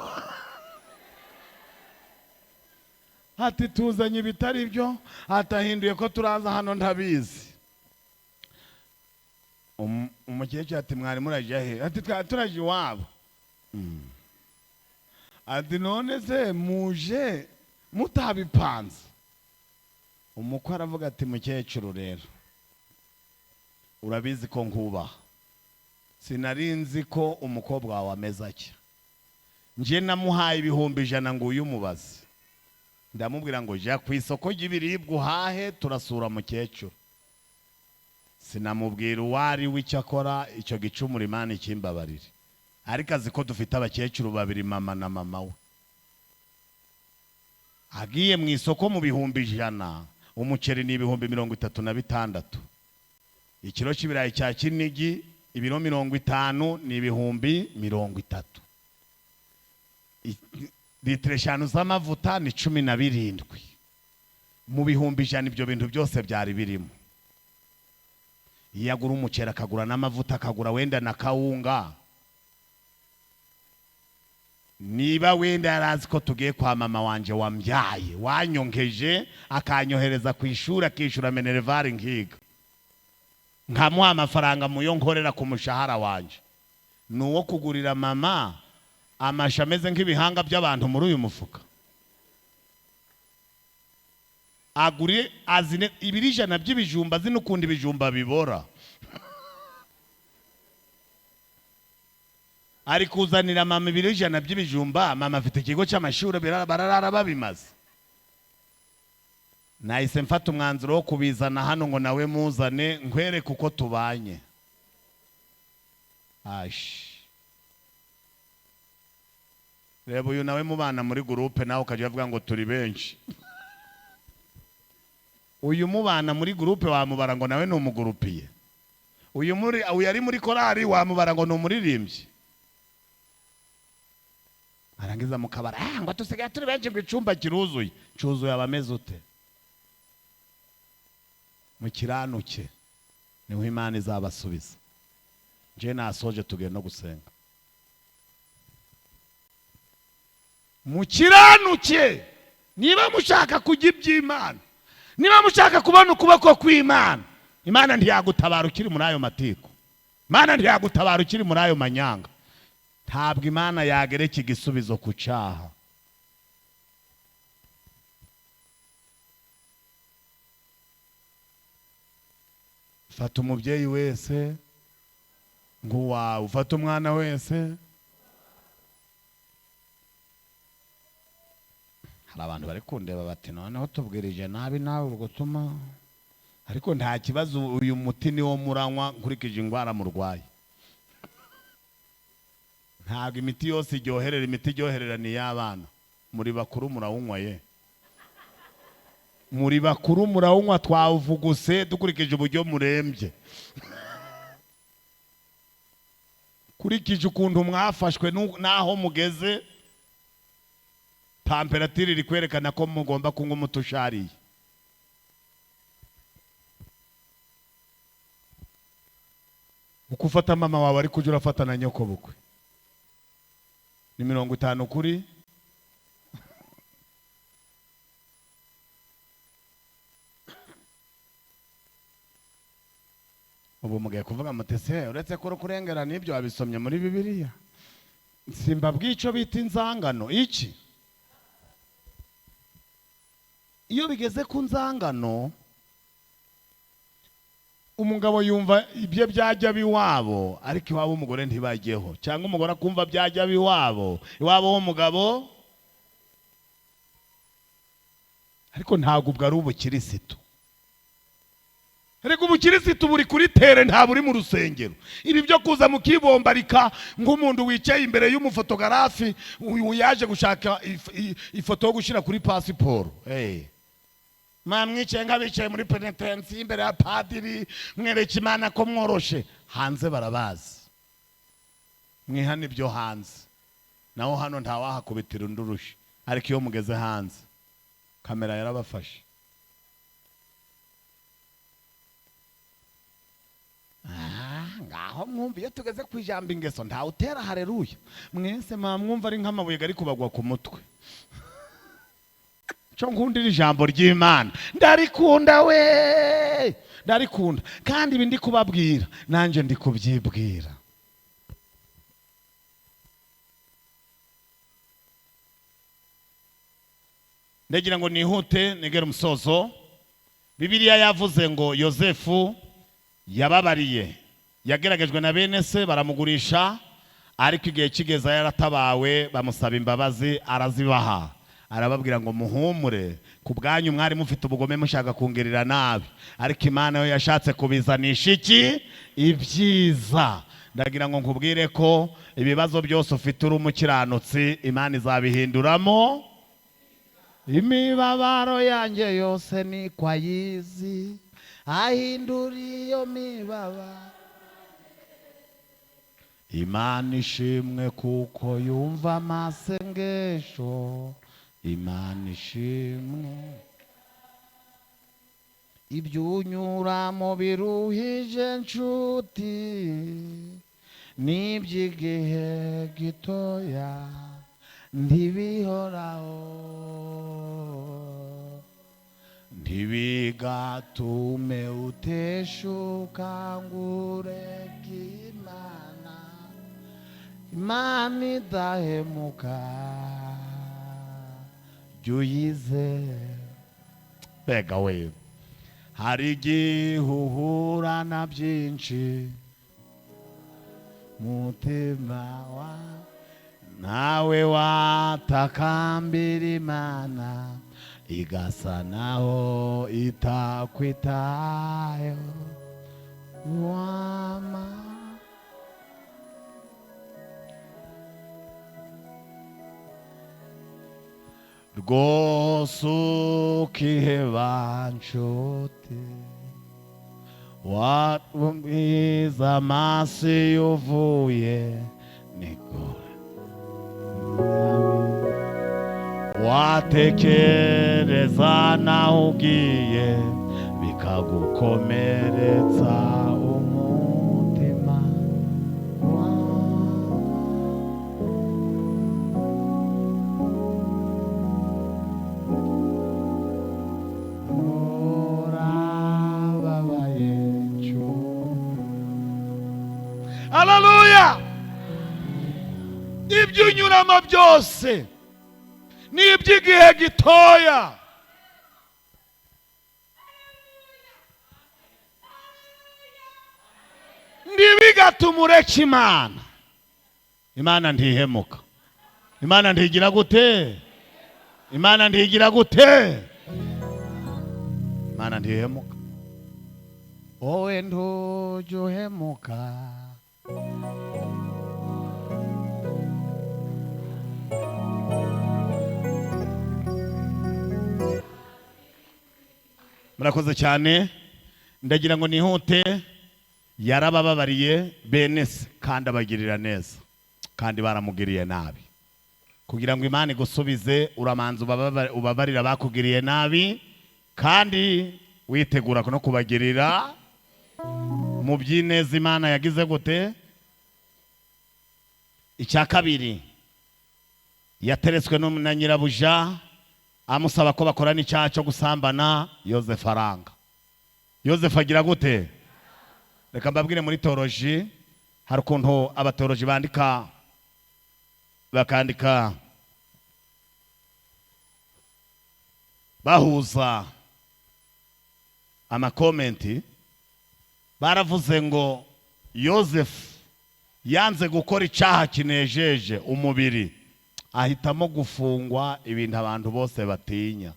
Ati tuzanye ibitari byo, atahinduye ko turaza hano ntabizi. Umukecuru ati mwari muraje he? Ati turaje iwabo. Ati none se muje mutabipanze? umukwe aravuga ati mukecuru rero urabizi ko nkubaha, sinarinzi ko umukobwa wawe ameze atya, nje namuhaye ibihumbi 100 ngo uyumubaze, ndamubwira ngo jya ku isoko ry'ibiribwa uhahe turasura mukecuru. Sinamubwira uwari w'icyakora icyo gicumura Imana ikimbabarire, ariko azi ko dufite abakecuru babiri, mama na mama we. Agiye mu isoko mu bihumbi 100, umuceri ni ibihumbi 36, ikiro cy'ibirayi cya Kinigi ibiro 50 ni ibihumbi 30, litiro 5 z'amavuta ni 17, mu bihumbi 100 ibyo bintu byose byari birimo. Iyo agura umuceri akagura n'amavuta akagura wenda na kawunga, niba wenda yarazi ko tugiye kwa mama wanje wambyaye wanyongeje akanyohereza ku ishuri akishura minervari nkiga, nkamuha amafaranga muyo nkorera ku mushahara wanje, nuwo kugurira mama amasha ameze nk'ibihanga by'abantu muri uyu mufuka. Aguri azine ibiri 100 by'ibijumba, zinukundi ibijumba bibora, ari kuzanira mama ibiri 100 by'ibijumba. Mama afite ikigo cy'amashuri bararara babimaze. Nahise mfata umwanzuro wo kubizana hano ngo nawe muzane nkwereke uko tubanye. Reba uyu nawe mubana muri groupe, nawe ukajya avuga ngo turi benshi. Uyu mubana muri groupe wamubara ngo nawe numugurupiye. Uyu yari muri korari wamubara ngo numuririmbyi. Arangiza mukabara ngo tusigaye turi benshi ngo icumba kiruzuye. Cyuzuye abameze ute? Mukiranuke niho Imana izabasubiza. Je nasoje tugenda no gusenga. Mukiranuke niba mushaka kujya iby'Imana, niba mushaka kubona ukuboko kw'Imana, Imana ntiyagutabara ukiri muri ayo matiko, Imana ntiyagutabara ukiri muri ayo manyanga. Ntabwo Imana yagereka igisubizo ku cyaha. Fata umubyeyi wese nguwawe, ufata umwana wese. Hari abantu bari kundeba bati noneho tubwirije nabi nawe urugutuma, ariko nta kibazo, uyu muti ni wo muranywa nkurikije ingwara murwaye. Ntabwo imiti yose iryoherera, imiti iryoherera ni y'abana. Muri bakuru murawunywa ye, muri bakuru murawunywa twawuvuguse dukurikije uburyo murembye, kurikije ukuntu mwafashwe naho mugeze. Temperature iri kwerekana ko mugomba kunywa umuti ushariye. Uko ufata mama wawe ari kujya urafata na nyoko bukwe ni 50 kuri ubu mugiye kuvuga mutese uretse ko kurengera n'ibyo wabisomye muri Bibiliya. Simba bw'ico bita inzangano iki. Iyo bigeze ku nzangano, umugabo yumva ibyo byajya biwabo, ariko iwabo umugore ntibajyeho, cyangwa umugore akumva byajya biwabo, iwabo w'umugabo, ariko ntabwo ubwo ari ubukirisitu. Rego ubukirisitu buri kuri tere, nta buri mu rusengero. Ibi byo kuza mukibombarika nk'umuntu wicaye imbere y'umufotogarafi yaje gushaka ifoto yo gushira kuri pasiporo. Mamwicaye ngabicaye muri penitence imbere ya padiri, mwereke Imana ko mworoshe. Hanze barabazi, mwihana ibyo hanze, naho hano nta wahakubitira undurushi. Ariko iyo mugeze hanze, kamera yarabafashe. Ngaho mwumva iyo tugeze ku ijambo ingeso nta utera haleluya. Mwese mwumva ari nk'amabuye gari kubagwa ku mutwe. Cyo nkundira ijambo ry'Imana, ndarikunda we, ndarikunda. Kandi ibi ndi kubabwira nanje ndi kubyibwira. Ndagira ngo nihute negera umusozo. Bibiliya yavuze ngo Yosefu yababariye, yageragejwe na bene se baramugurisha, ariko igihe kigeze yaratabawe bamusaba imbabazi arazibaha. Arababwira ngo muhumure, ku bwanyu mwari mufite ubugome mushaka kungerera nabi, ariko Imana yo yashatse kubizanisha iki? Ibyiza. Ndagira ngo nkubwire ko ibibazo byose ufite uri umukiranutsi Imana izabihinduramo imibabaro yanjye yose ni kwa yizi ahindura iyo mibabaro. Imana ishimwe kuko yumva amasengesho. Imana ishimwe. Ibyo unyuramo biruhije nshuti n'iby'igihe gitoya ntibihoraho, ntibigatume uteshuka ngo ureke Imana. Imana idahemuka jya uyizere. Mbega we, hari igihe uhura na byinshi mutima wa nawe watakambira Imana igasa naho itakwitayeho. Rwose ukiheba nshuti wumviza amaso iyo uvuye nigore, watekereza naho ugiye bikagukomeretsa umutima. Haleluya. Ibyo unyuramo byose ni iby'igihe gitoya. Ntibigatume ureka Imana. Imana ntihemuka. Imana ntigira gute? Imana ntigira gute? Imana ntihemuka. Wowe ntujye uhemuka. Murakoze cyane. Ndagira ngo nihute. Yarabababariye bene se kandi abagirira neza, kandi baramugiriye nabi. Kugira ngo Imana igusubize uramanza ubabarira bakugiriye nabi, kandi witegura no kubagirira mu byineza Imana yagize gute. Icya kabiri, yateretswe na nyirabuja amusaba ko bakorana icyaha cyo gusambana. Yosefu aranga. Yosefu agira gute? Reka mbabwire muri teoloji hari ukuntu abateoloji bakandika bahuza amakomenti. Baravuze ngo Yosefu yanze gukora icyaha kinejeje umubiri, ahitamo gufungwa ibintu abantu bose batinya.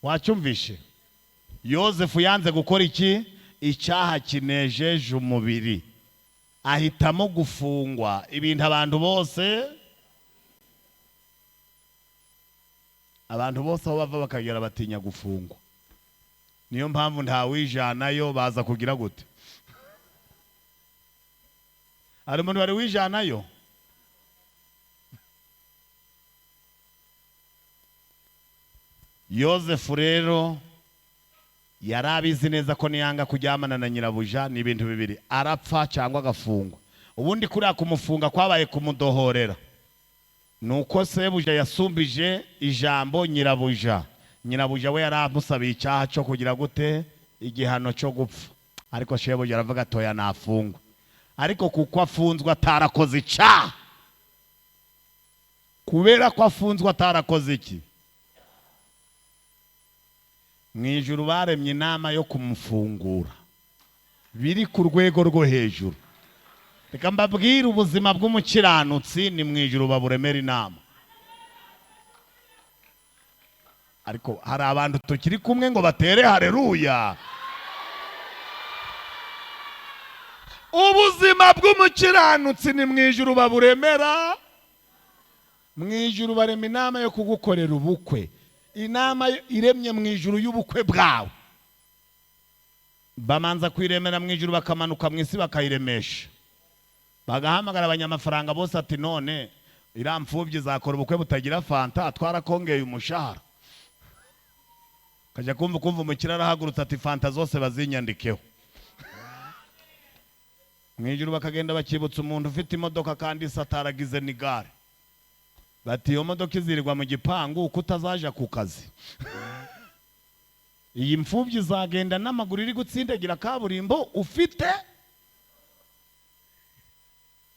Wacyumvishe? Yosefu yanze gukora iki? Icyaha kinejeje umubiri, ahitamo gufungwa ibintu abantu bose aho bava bakagera batinya gufungwa. Niyo mpamvu ntawijanayo baza kugira gute? Hari umuntu wari wijanayo? Yosefu rero yarabizi neza ko niyanga kujyamana na nyirabuja ni ibintu bibiri: arapfa cyangwa agafungwa. Ubundi kuriya kumufunga kwabaye kumudohorera. Nuko sebuja yasumbije ijambo nyirabuja. Nyirabuja we yaramusabiye icyaha cyo kugira gute? Igihano cyo gupfa. Ariko shebuja aravuga atoya nafungwa. Ariko kuko afunzwe atarakoze icyaha, kubera ko afunzwe atarakoze iki? mu ijuru baremye inama yo kumufungura biri ku rwego rwo hejuru. Reka mbabwire ubuzima bw'umukiranutsi ni mu ijuru baburemera inama. Ariko hari abantu tukiri kumwe ngo batere haleluya. Ubuzima bw'umukiranutsi ni mu ijuru baburemera. Mu ijuru barema inama yo kugukorera ubukwe. Inama iremye mu ijuru y'ubukwe bwawe. Bamanza kwiremera mu ijuru bakamanuka mu isi bakayiremesha. Bagahamagara abanyamafaranga bose ati none iramfubyi zakora ubukwe butagira fanta twarakongeye umushahara. Kajya kumva umukira arahagurutse ati fanta zose bazinyandikeho. Mu ijuru bakagenda bakibutsa umuntu ufite imodoka kandi sataragize n'igare. Bati iyo modoka izirirwa mu gipangu uko utazaja ku kazi. Iyi mfubyi zagenda n'amaguru iri gutsindagira kaburimbo ufite.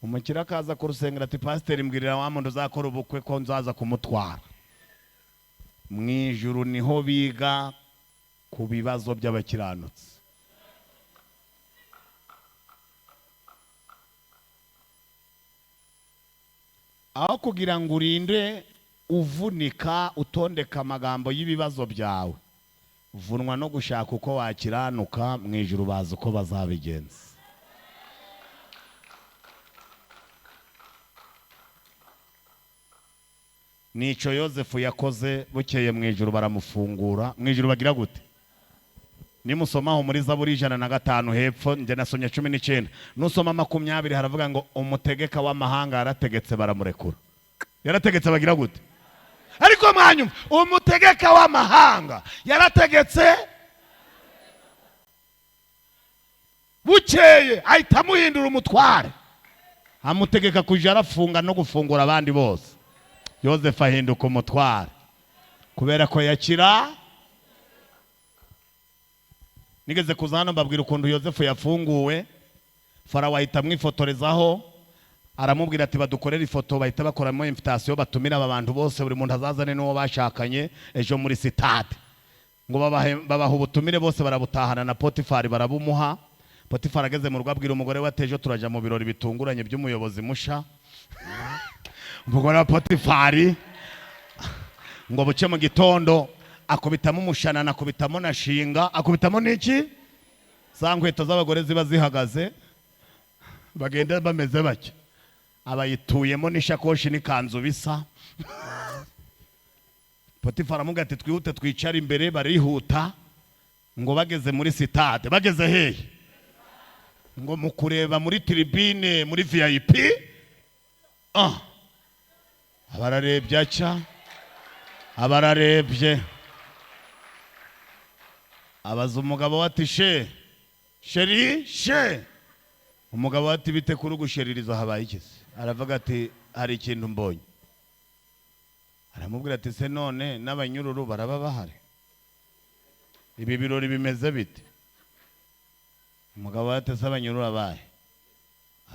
Umukira akaza ku rusengero ati pasiteri mbwirira wa muntu uzakora ubukwe ko nzaza kumutwara. Mu ijuru niho biga ku bibazo by'abakiranutsi. Aho kugira ngo urinde uvunika utondeka amagambo y'ibibazo byawe, vunwa no gushaka uko wakiranuka. Mu ijuru bazi uko bazabigenza. Nico Yosefu yakoze bukeye mu ijuru baramufungura. Mu ijuru bagira gute? Nimusomaho muri Zaburi 105 hepfo nje nasomye 19. Nusoma 20 haravuga ngo umutegeka w'amahanga yarategetse baramurekura. Yarategetse bagira gute? Ariko mwanyumva umutegeka w'amahanga yarategetse bukeye ahita muhindura umutware. Amutegeka kuja arafunga no gufungura abandi bose. Yosefu ahinduka umutware kubera ko yakira. Nigeze kuzana mbabwira ukuntu Yosefu yafunguwe. Farawo ahita mwifotorezaho aramubwira ati badukorera ifoto. Bahita bakoramo invitation batumira abantu bose buri muntu azazane n'uwo bashakanye ejo muri sitade ngo babaha ubutumire bose barabutahana na Potifari barabumuha. Potifari ageze mu rugo abwira umugore we ati ejo turaja mu birori bitunguranye by'umuyobozi musha. Umugore wa Potifari ngo buce mu gitondo akubitamo umushanana akubitamo na shinga akubitamo n'iki za nkweto z'abagore ziba zihagaze bagenda bameze bake abayituyemo n'ishakoshi n'ikanzu bisa. Potifari amubwira ati twihute twicare imbere. Barihuta ngo bageze muri sitade. Bageze hehe? Ngo mu kureba muri tribune muri VIP. Abararebye aca abararebye abaza umugabo wati sheri. Umugabo wati bite kuri gusheririza habaye iki? Aravuga ati hari ikintu mbonye. Aramubwira ati se none n'abanyururu baraba bahari? Ibi birori bimeze bite? Umugabo wati se abanyururu abaye?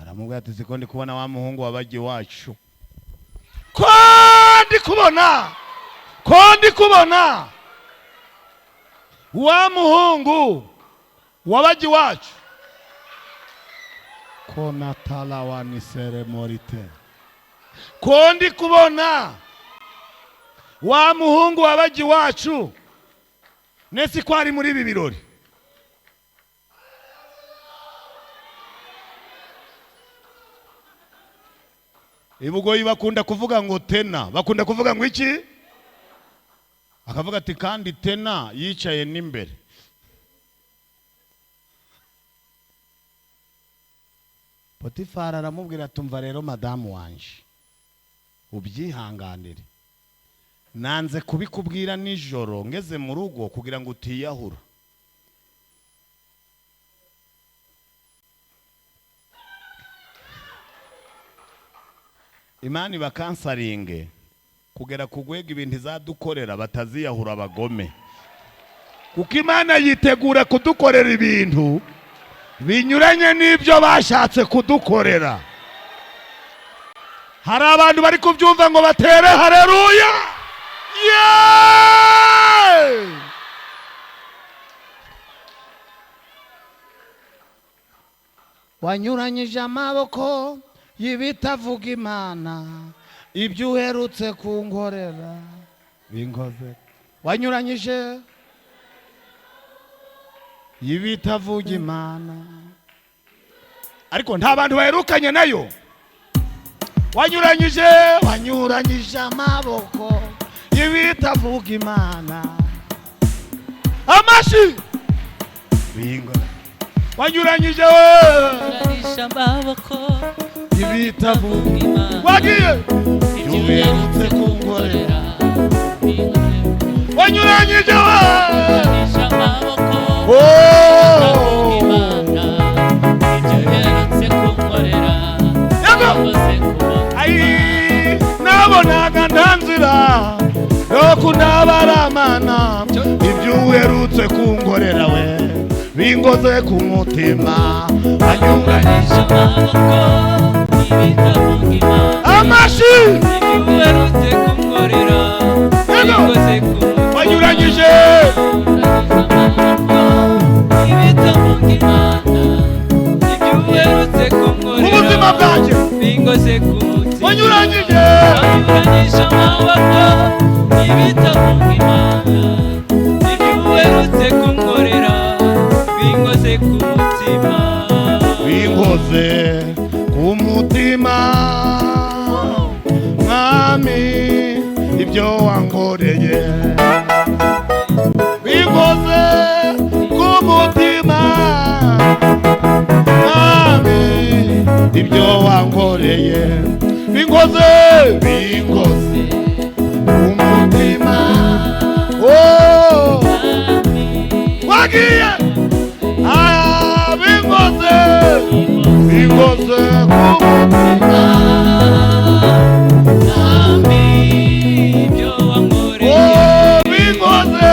Aramubwira ati siko ndi kubona wa muhungu wabagiye wacu. Ko ndi kubona wa muhungu wabaji wacu. Ko natala wani seremorite. Ko ndi kubona wa muhungu wabaji wacu. Nesi ko ari muri ibi birori. Ibugoyi bakunda kuvuga ngo tena. Bakunda kuvuga ngo iki? Akavuga ati kandi tena yicaye n'imbere. Potifari aramubwira tumva rero madamu wanje ubyihanganire. Nanze kubikubwira nijoro ngeze mu rugo kugira ngo utiyahura. Imani bakansaringe kugera kugwega ibintu izadukorera bataziyahura abagome. Kuko Imana yitegura kudukorera ibintu binyuranye n'ibyo bashatse kudukorera. Hari abantu bari kubyumva ngo batere haleluya. wanyuranyije amaboko y'ibitavuga Imana, ibyo uherutse kunkorera binkoze. Wanyuranyije y'ibitavuga Imana, ariko nta bantu baherukanye nayo. Wanyuranyije amaboko y'ibitavuga Imana, amashi bingo. Wanyuranyije amaboko y'ibitavuga Imana, wagiye uherutse kunkorera. Wanyuranyije amaboko Imana, ibyo uherutse kunkorera. Ai, nabonaga ntanzira yo kunabaramana, ibyo uherutse kunkorera we bingoze ku mutima. Wanyuranyije amaboko y'ibitavuga Imana, amashi ibyo uherutse kunkorera bingoze ku mutima. Wanyuranyije y'ibitavuga Imana, ibyo uherutse kunkorera ubuzima bwanjye bingoze ku mutima. wanyuranyije amaboko y'ibitavuga Imana, ibyo uherutse kunkorera bingoze ku mutima. bingoze ku mutima. Mwami ibyo wankoreye bingoze ku mutima. Mwami ibyo wankoreye bingoze ku mutima. Oh, wagiye bingoze ku mutima. Mwami ibyo wankoreye bingoze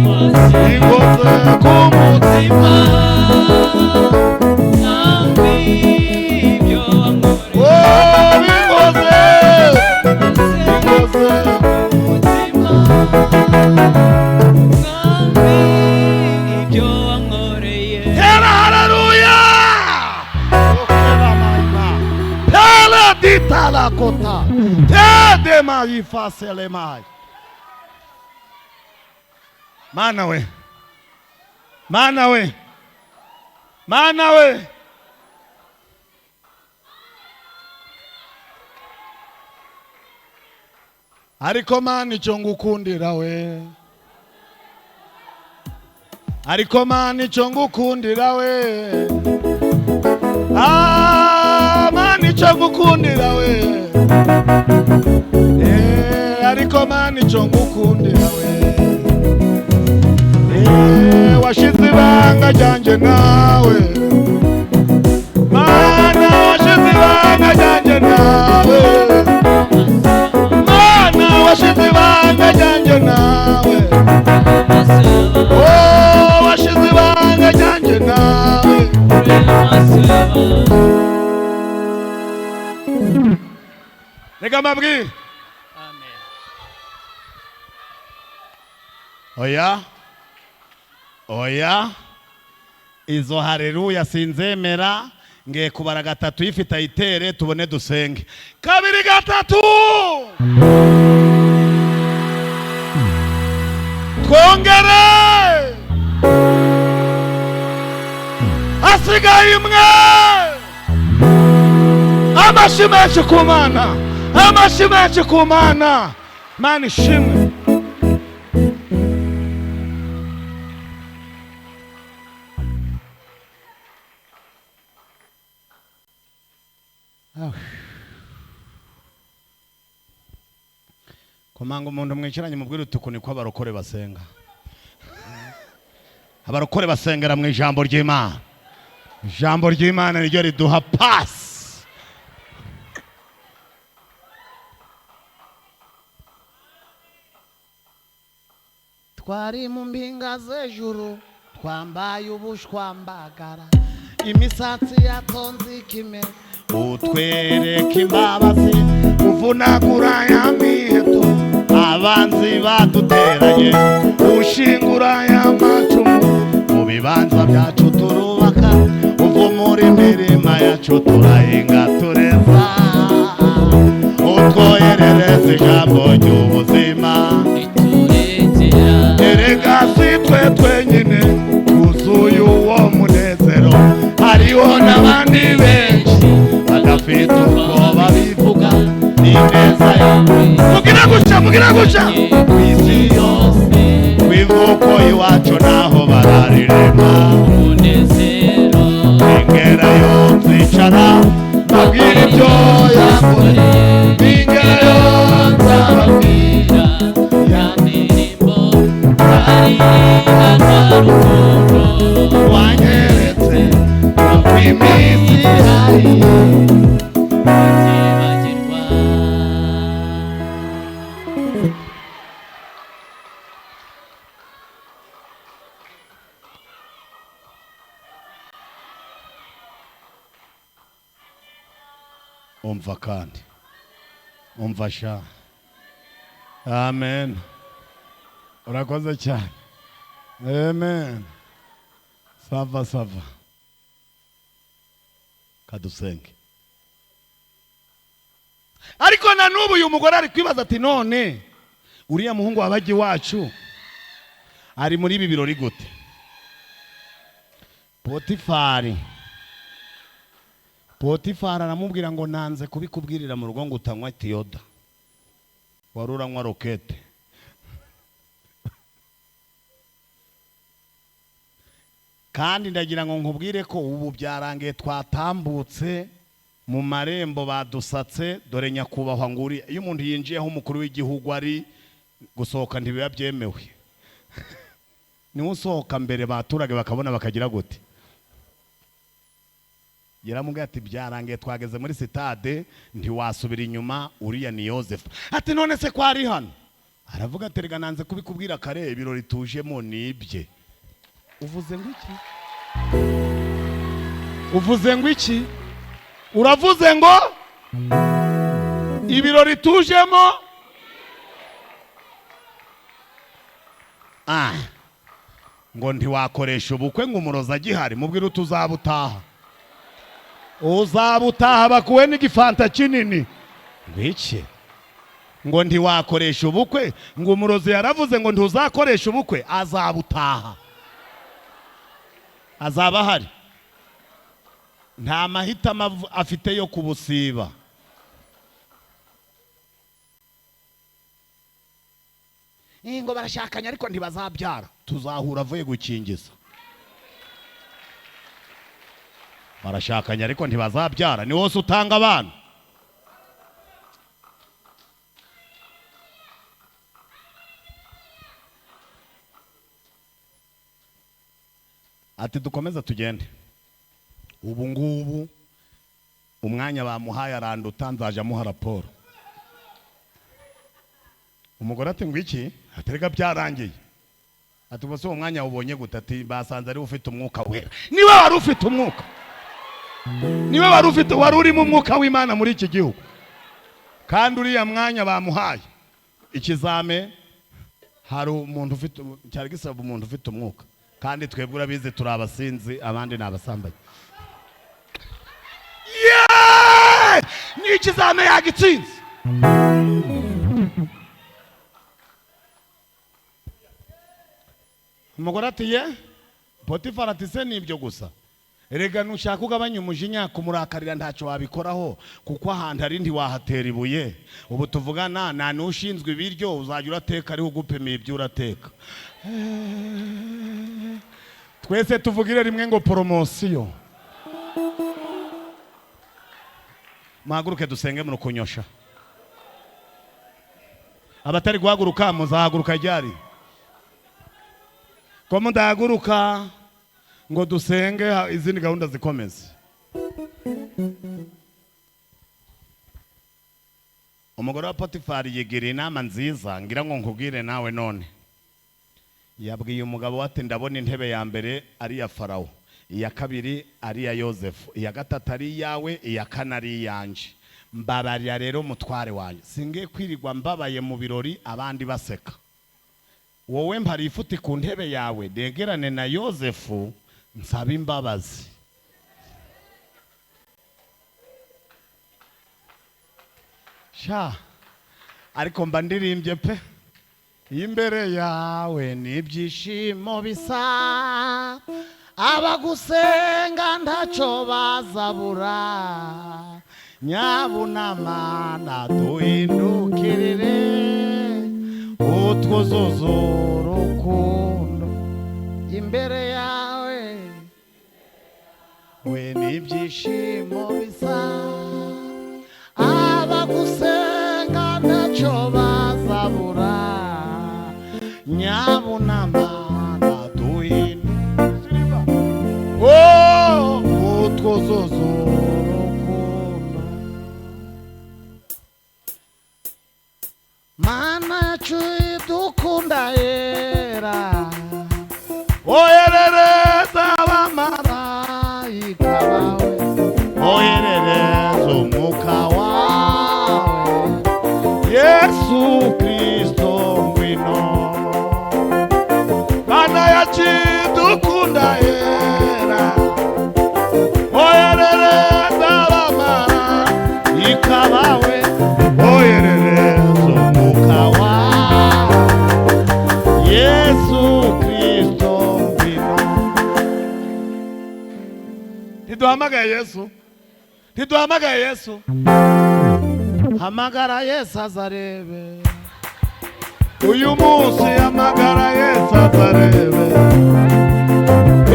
ku mutima. Mwami ibyo wankoreye bingoze ku mutima. Mwami ibyo wankoreye. Tera haleluya. Tela ditala kota tede maifasele mai. Mana we ariko Mana icyo ngukundira we, ariko Mana icyo ngukundira we, Mana icyo ngukundira we, ariko Mana icyo ngukundira we, washize ibanga ryanjye nawe. Mana washize ibanga ryanjye nawe. Mana washize ibanga ryanjye nawe. Oh, washize ibanga ryanjye nawe. Reka mabwire. Amen. Oya izo haleluya sinzemera. Ngiye kubara gatatu ifite ayitere tubone dusenge. Kabiri gatatu twongere. Hasigaye imwe. Amashi menshi ku Mana, amashi menshi ku Mana. Mana ishimwe. Komanga umuntu mwicaranye mubwire uti uku niko abarokore basenga. Abarokore basengera mu ijambo ry'Imana. Ijambo ry'Imana niryo riduha pasi. Twari mu mpinga z'ejuru twambaye ubushwambagara, imisatsi yatonze ikime, utwereka imbabazi, uvunagura ya miheto abanzi baduteranye, ushingura ya macumu, mu bibanza byacu turubaka, uvumura imbere imirima yacu turahinga tureza, utwoherereza ijambo ry'ubuzima. Erega si twe twenyine twuzuye uwo munezero, hariho n'abandi benshi badafite uko babivuga. Ni neza yawe mugira guca kw'isi yose, kw'ivuko iwacu naho bararirimba umunezero. Ingerayo nzicara mbabwira ibyo yakoreye, ingerayo nzababwira ya ndirimbo wanyeretse uko iminsi ihari. Umva kandi umva sha. Amen. Urakoze cyane. Amen. Sava sava. Kadusenge. Ariko na nubu uyu mugore ari kwibaza ati none uriya muhungu wabaji wacu ari muri ibi birori gute? Potifari aramubwira ngo nanze kubikubwirira mu rugo ngo utanywa tiyoda, wari uranywa rokete. Kandi ndagira ngo nkubwire ko ubu byarangiye, twatambutse mu marembo badusatse, dore nyakubahwa nguri. Iyo umuntu yinjiyeho umukuru w'igihugu ari gusohoka ntibiba byemewe. Niwe usohoka mbere, baturage bakabona bakagira gute. Yaramubwiye ati byarangiye, twageze muri sitade ntiwasubira inyuma, uriya ni Yozefu. Ati none se ko ari hano? Aravuga ati rega nanze kubikubwira kare, ibirori tujemo nibye. Uvuze ngo iki? Uvuze ngo iki? Uravuze ngo ibirori tujemo? Ngo ntiwakoresha ubukwe ngo umuroza gihari. Mubwire utuzabutaha. Uzabutaha bakuwe n'igifanta kinini. Ngwiki ngo ntiwakoresha ubukwe, ngo umurozi yaravuze ngo ntuzakoresha ubukwe. Azabutaha, azaba hari, nta mahitamo afite yo kubusiba. Ngo barashakanya ariko ntibazabyara. Tuzahura avuye gukingiza. Barashakanya ariko ntibazabyara, ni wose utanga abana. Ati dukomeza tugende. Ubu ngubu umwanya bamuhaye aranduta, nzaje amuha raporo. Umugore ati ngwiki? Aterega byarangiye. Ati bose uwo mwanya ubonye gute? Ati basanze ari ufite umwuka wera. Niwe wari ufite umwuka, niwe wari ufite, wari uri mu mwuka w'Imana muri iki gihugu. Kandi uriya mwanya bamuhaye ikizame, hari umuntu ufite, cyari gisaba umuntu ufite umwuka. Kandi twebwe urabizi turi abasinzi, abandi ni abasambanyi. Ni ikizame yagitsinze. Umugore ati ye, Potifari ati se nibyo gusa. Erega nushaka ugabanya umujinya, kumurakarira ntacyo wabikoraho, kuko ahantu ari ntiwahatera ibuye. Ubu tuvugana nta n'ushinzwe ibiryo, uzajya urateka ariho ugupimiye ibyo urateka. Twese tuvugire rimwe ngo poromosiyo. Muhaguruke dusenge mu kunyosha. Abatari guhaguruka muzahaguruka ryari? Ko mudahaguruka ngo dusenge izindi gahunda zikomeze. Umugore wa Potifari yegera inama nziza, ngira ngo nkubwire nawe none. Yabwiye umugabo ati ndabona intebe ya mbere ari ya Farawo, iya kabiri ari ya Yozefu, iya gatatu ari yawe, iya kane ari yanje. Mbabarira rero mutware wanjye, singe kwirirwa mbabaye mu birori abandi baseka. Wowe mpari ifuti ku ntebe yawe, degerane na Yozefu nsaba imbabazi. sha ariko mba ndirimbye pe imbere yawe n'ibyishimo bisa abagusenga ntacyo bazabura nyabunama duhindukirire utwuzuza urukundo imbere yawe we n'ibyishimo bisa abagusenga ntacyo bazabura nyabunama duhindukirire utwuzuza urukundo mana yacu idukunda yera oherereza abamarayika bawe oherereza umwuka wawe Yesu Kristo ngwino mana yacu idukunda yera oherereza abamarayika bawe oherereza umwuka wawe Yesu Kristo ngwino. Ntiduhamagaye Yesu, ntiduhamagaye Yesu, hamagara Yesu azarebe uyu munsi, hamagara Yesu azarebe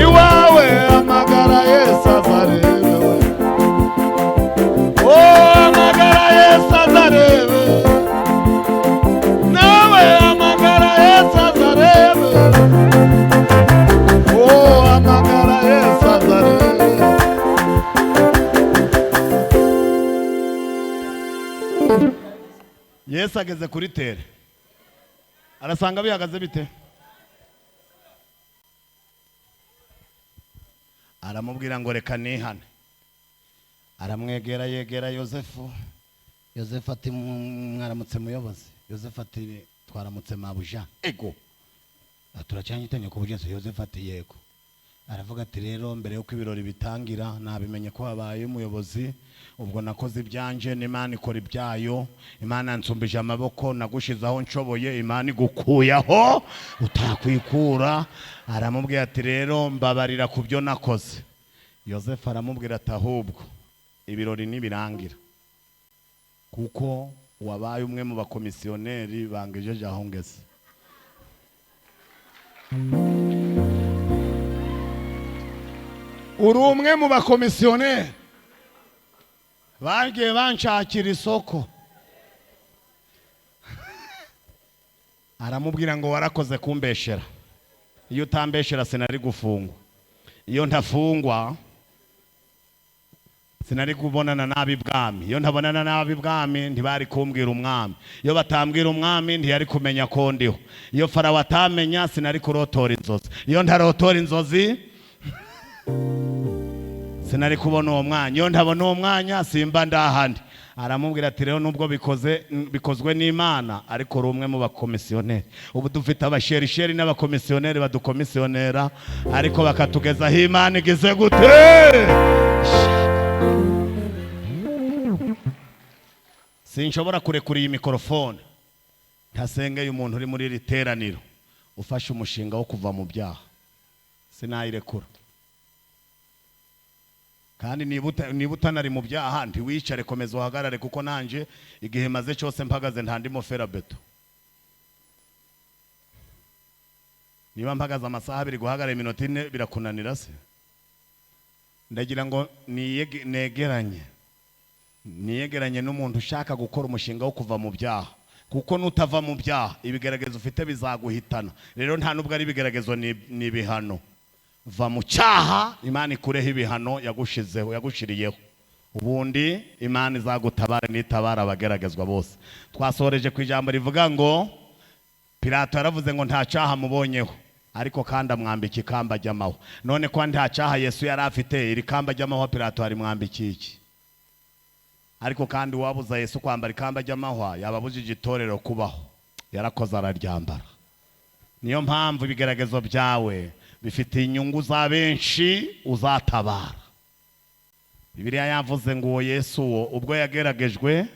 iwawe, hamagara Yesu azarebe hamagara Yesu azarebe nawe, hamagara Yesu azarebe hamagara Yesu azarebe. Yesu ageze kuri tere arasanga bihagaze bite? Aramubwira ngo reka nihane. Aramwegera, yegera Yosefu. Yosefu ati mwaramutse muyobozi. Yosefu ati twaramutse mabuja. Ego turacyanye itegeko bugenze. Yosefu ati yego. Aravuga ati rero mbere yuko ibirori bitangira nabimenye ko habaye umuyobozi, ubwo nakoze ibyanje n'Imana ikora ibyayo. Imana nsumbije amaboko, nagushizaho nshoboye, Imana igukuyaho utakwikura. Aramubwira ati rero mbabarira ku byo nakoze. Yosefu aramubwira ati ahubwo ibirori nibirangira, kuko wabaye umwe mu bakomisiyoneri bangejeje aho ngeze. Uri umwe mu bakomisiyoneri bagiye banshakira isoko. Aramubwira ngo warakoze kumbeshera, iyo utambeshera sinari gufungwa, iyo ntafungwa sinari kubonana nabi bwami, iyo ntabonana nabi bwami ntibari kumbwira umwami, iyo batambwira umwami ntiyari kumenya ko ndiho, iyo Farawo atamenya sinari kurotora inzozi, iyo ntarotora inzozi sinari kubona uwo mwanya, iyo ntabona uwo mwanya simba ndahandi. Aramubwira ati rero nubwo bikozwe n'Imana, ariko uri umwe mu bakomisiyoneri. Ubu dufite abasherisheri n'abakomisiyoneri badukomisiyonera, ariko bakatugezaho Imana igeze gute. Sinshobora kurekura iyi mikorofone ntasengeye umuntu uri muri iri teraniro ufashe umushinga wo kuva mu byaha, sinayirekura. Kandi niba utanari mu byaha ntiwicare, komeza uhagarare, kuko nanje igihe maze cyose mpagaze ntandimo ferabeto. Niba mpagaze amasaha 2 guhagarara iminota 4 birakunanira se? Ndagira ngo niyegeranye n'umuntu ushaka gukora umushinga wo kuva mu byaha, kuko nutava mu byaha ibigeragezo ufite bizaguhitana. Rero nta nubwo ari ibigeragezo ni bihano. Va mu cyaha, Imana ikureho ibihano yagushiriyeho, ubundi Imana izagutabara n'itabara abageragezwa bose. Twasoreje ku ijambo rivuga ngo Pilato yaravuze ngo nta cyaha mubonyeho, ariko kandi amwambika ikamba ry'amahwa. None ko nta cyaha Yesu yari afite, iri kamba ry'amahwa Pilato ari mwambikiye iki? Ariko kandi wabuza Yesu kwambara ikamba ry'amahwa yababujije itorero kubaho, yarakoze araryambara. Niyo mpamvu ibigeragezo byawe bifite inyungu za benshi uzatabara. Bibiliya yavuze ngo uwo Yesu ubwo yageragejwe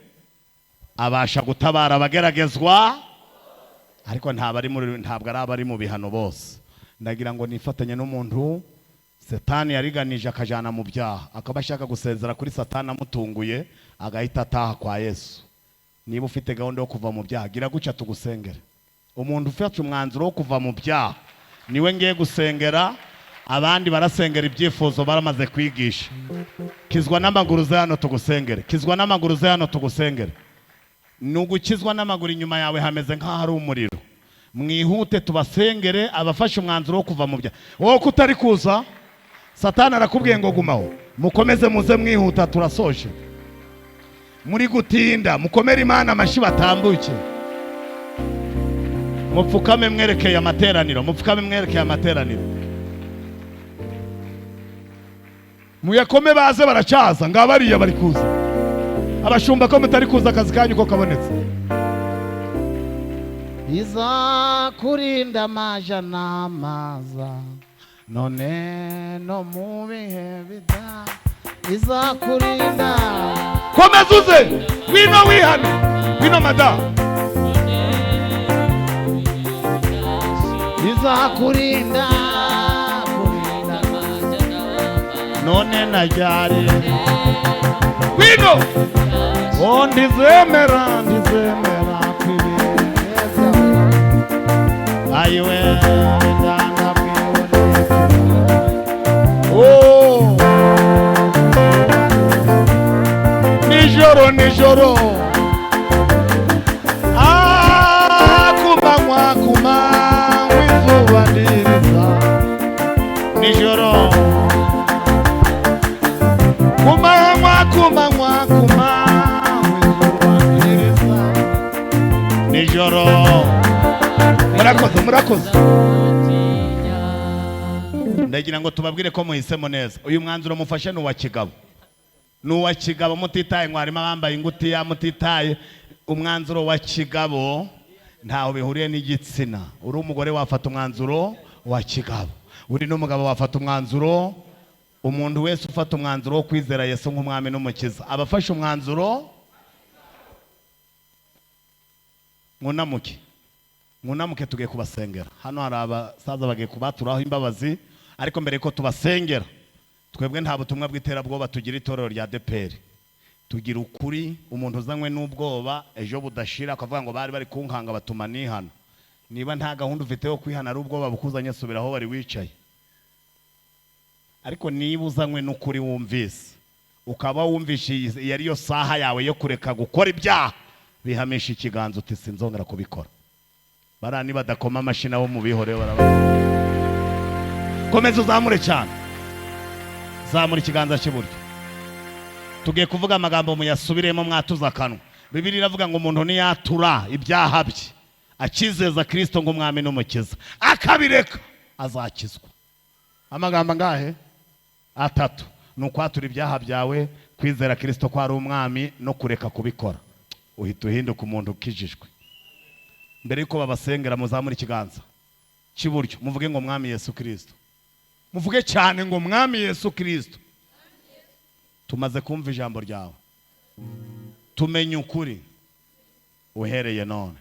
abasha gutabara abageragezwa, ariko ntabwo ari abari mu bihano bose. Ndagira ngo nifatanye n'umuntu Satani yariganije akajana mu byaha, akaba ashaka gusezera kuri Satani amutunguye, agahita ataha kwa Yesu. Niba ufite gahunda yo kuva mu byaha, gira guca tugusengere. Umuntu ufite umwanzuro wo kuva mu byaha niwe ngiye gusengera, abandi barasengera ibyifuzo baramaze kwigisha. Kizwa n'amaguru ze hano tugusengere, kizwa n'amaguru ze hano tugusengere. Nugukizwa n'amaguru inyuma yawe hameze nk'aho ari umuriro. Mwihute tubasengere abafashe umwanzuro wo kuva mu byaha. Wowe kutari kuza, Satani arakubwiye ngo gumaho. Mukomeze muze mwihuta, turasoje. Muri gutinda, mukomere Imana amashyi batambuke. Mupfukame mwerekeye amateraniro, mupfukame mwerekeye amateraniro. Muyakome baze baracaza, ngabariya bari kuza. Abashumba ko mutari kuza akazi kanyu ko kabonetse. Iza kurinda amaja n'amaza, none no mu bihe bida. Iza kurinda. Komeza uze, wino wihane, wino madamu. Iza kurinda, kurinda none najari. Wino ndizemera kwibeza. Ayiwe ndanga oh nijoro kumanywa izuba ndiriza. Nijoro kumanywa izuba ndiriza. Nijoro murakoze. Ndagira ngo tubabwire ko muhisemo neza. Uyu mwanzuro mufashe n'uwa kigabo. N'uwa kigabo mutitaye mwarimo bambaye ingutiya, mutitaye. Umwanzuro wa kigabo ntaho bihuriye n'igitsina. Uri umugore wafata umwanzuro wa kigabo, uri n'umugabo wafata umwanzuro. Umuntu wese ufata umwanzuro wo kwizera Yesu nk'umwami n'umukiza abafashe umwanzuro. Munamuke tugiye kubasengera. Hano hari abasaza bagiye kubaturaho imbabazi, ariko mbere ko tubasengera, twebwe nta butumwa bw'iterabwoba tugira itorero rya ADEPR. Tugira ukuri. Umuntu uzanywe n'ubwoba ejo budashira akavuga ngo bari kunkanga batuma nihana. Niba nta gahunda ufite yo kwihana ari ubwoba bukuzanye, subira aho bari wicaye. Ariko niba uzanywe n'ukuri wumvise, ukaba wumvishe yari yo saha yawe yo kureka gukora ibyaha, bihamisha ikiganza uti sinzongera kubikora. Barani badakoma amashina bo mu bihore barabona. Komeza uzamure cyane, zamura ikiganza cy'iburyo. Tugiye kuvuga amagambo muyasubiremo mwatuza akanwa. Bibiliya iravuga ngo umuntu niyatura ibyaha bye, akizeza Kristo ng'umwami n'umukiza, akabireka azakizwa. Amagambo ngahe? 3. Nukwatura ibyaha byawe, kwizera Kristo ko ari umwami, no kureka kubikora. Uhita uhinduka umuntu ukijijwe. Mbere yuko babasengera muzamura ikiganza cy'iburyo, muvuge ngo mwami Yesu Kristo. Muvuge cyane ngo mwami Yesu Kristo. Tumaze kumva ijambo ryawe, tumenye ukuri, uhereye none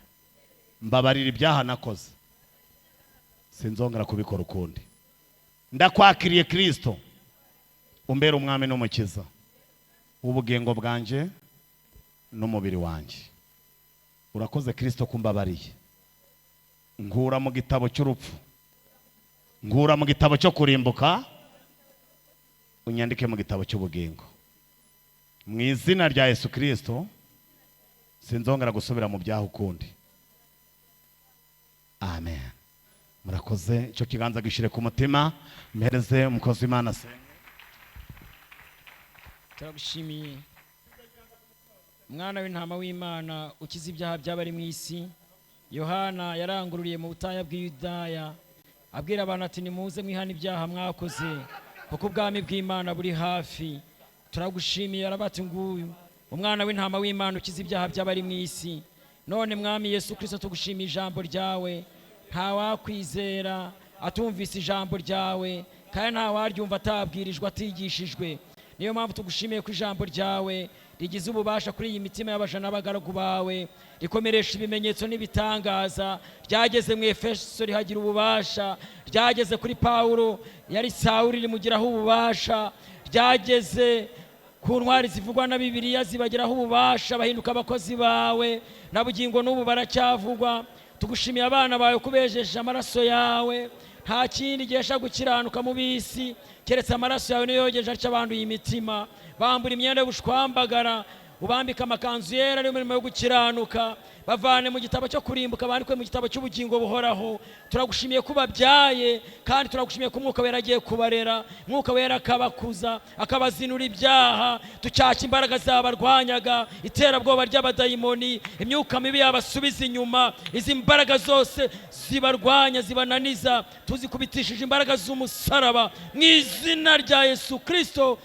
mbabarira ibyaha nakoze, sinzongera kubikora ukundi. Ndakwakiriye Kristo, umbere umwami n'umukiza w'ubugingo bwanje n'umubiri wanje. Urakoze Kristo kumbabariye. Nkura mu gitabo cy'urupfu, nkura mu gitabo cyo kurimbuka, unyandike mu gitabo cy'ubugingo. Mu izina rya Yesu Kristo sinzongera gusubira mu byaha ukundi. Amen. Murakoze. Icyo kiganza gishire ku mutima, mpereze umukozi w'Imana asenge. Turagushimiye mwana w'intama w'Imana ukiza ibyaha by'abari mu isi. Yohana yarangururiye mu butaya bw'Yudaya abwira abantu ati nimuze mwihana ibyaha mwakoze kuko ubwami bw'Imana buri hafi. Turagushimiye arabati nguyu umwana w'intama w'Imana ukiza ibyaha by'abari mu isi. None mwami Yesu Kristo tugushimiye ijambo ryawe. Nta wakwizera atumvise ijambo ryawe, kandi nta waryumva atabwirijwe atigishijwe. niyo mpamvu tugushimiye ku ijambo ryawe rigize ububasha kuri iyi mitima y'abaja n'abagaragu bawe, rikomeresha ibimenyetso n'ibitangaza, ryageze mu Efeso rihagira ububasha, ryageze kuri Pawulo yari Sawuli rimugiraho ububasha, ryageze ku ntwari zivugwa na Bibiliya zibagiraho ububasha bahinduka abakozi bawe, na bugingo n'ubu baracyavugwa. Tugushimiye abana bawe kubejeje amaraso yawe, nta kindi gihesha gukiranuka mu bisi keretse amaraso yawe niyo yogeje atyo abanduye imitima. Bambura imyenda y'ubushwambagara, ubambika amakanzu yera ari umurimo wo gukiranuka, bavane mu gitabo cyo kurimbuka bandikwe mu gitabo cy'ubugingo buhoraho. Turagushimiye ko babyaye, kandi turagushimiye ko Umwuka Wera agiye kubarera, Umwuka Wera akabakuza, akabazinura ibyaha, tucyaca imbaraga zabarwanyaga, iterabwoba ry'abadayimoni, imyuka mibi yabasubiza inyuma, izi mbaraga zose zibarwanya zibananiza tuzikubitishije imbaraga z'umusaraba mu izina rya Yesu Kristo.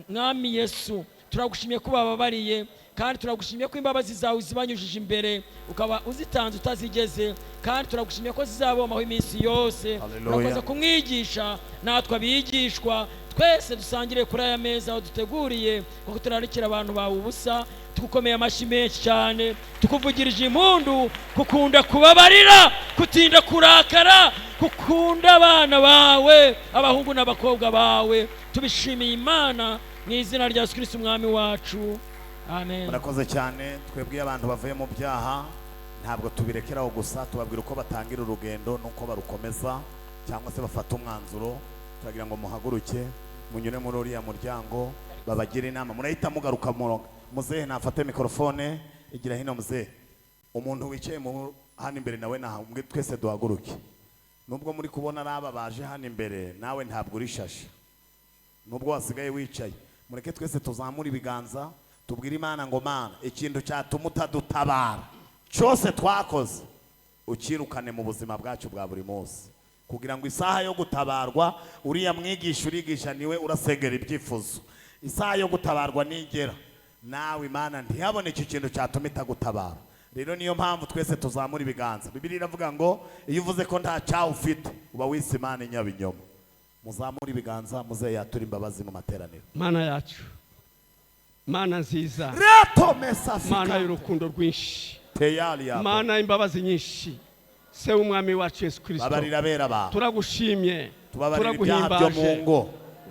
Mwami Yesu, turagushimiye ko bababariye, kandi turagushimiye ko imbabazi zawe zibanyujije imbere ukaba uzitanze utazigeze, kandi turagushimiye ko zizabomaho iminsi yose. Turakoze kumwigisha natwe abigishwa, twese dusangire kuri aya meza aho duteguriye, kuko turarikira abantu bawe ubusa. Tugukomeye amashyi menshi cyane, tukuvugirije impundu, kukunda kubabarira, kutinda kurakara, kukunda abana bawe, abahungu n'abakobwa bawe. Tubishimiye Imana mu izina rya Yesu Kristo umwami wacu, amen. Murakoze cyane. Twebwe abantu bavuye mu byaha ntabwo tubirekeraho gusa, tubabwira uko batangira urugendo nuko barukomeza, cyangwa se bafata umwanzuro. Turagira ngo muhaguruke munyure muri uriya muryango, babagire inama. Murahita mugaruka murongo. Muzehe nafate mikrofone, igira hino muzehe. Umuntu wicaye hano imbere nawe mwe twese duhaguruke. Nubwo muri kubona aba baje hano imbere, nawe ntabwo urishashe. Nubwo wasigaye wicaye, mureke twese tuzamura ibiganza, tubwire Imana ngo Mana, ikintu cyatuma utadutabara cyose twakoze ukirukane mu buzima bwacu bwa buri munsi, kugira ngo isaha yo gutabarwa, uriya mwigisha urigisha niwe urasengera ibyifuzo, isaha yo gutabarwa nigera, nawe Imana ntihaboneke ikintu cyatuma itagutabara. Rero niyo mpamvu twese tuzamura ibiganza. Bibiliya iravuga ngo iyo uvuze ko nta cyaha ufite uba wise Imana inyabinyoma. Muzamura ibiganza, muze yatura imbabazi mu materaniro. Mana yacu, Mana nziza, Mana y'urukundo rwinshi, Mana imbabazi nyinshi, se umwami wacu Yesu Kristo, babarira bera ba, turagushimye, turaguhimbaje,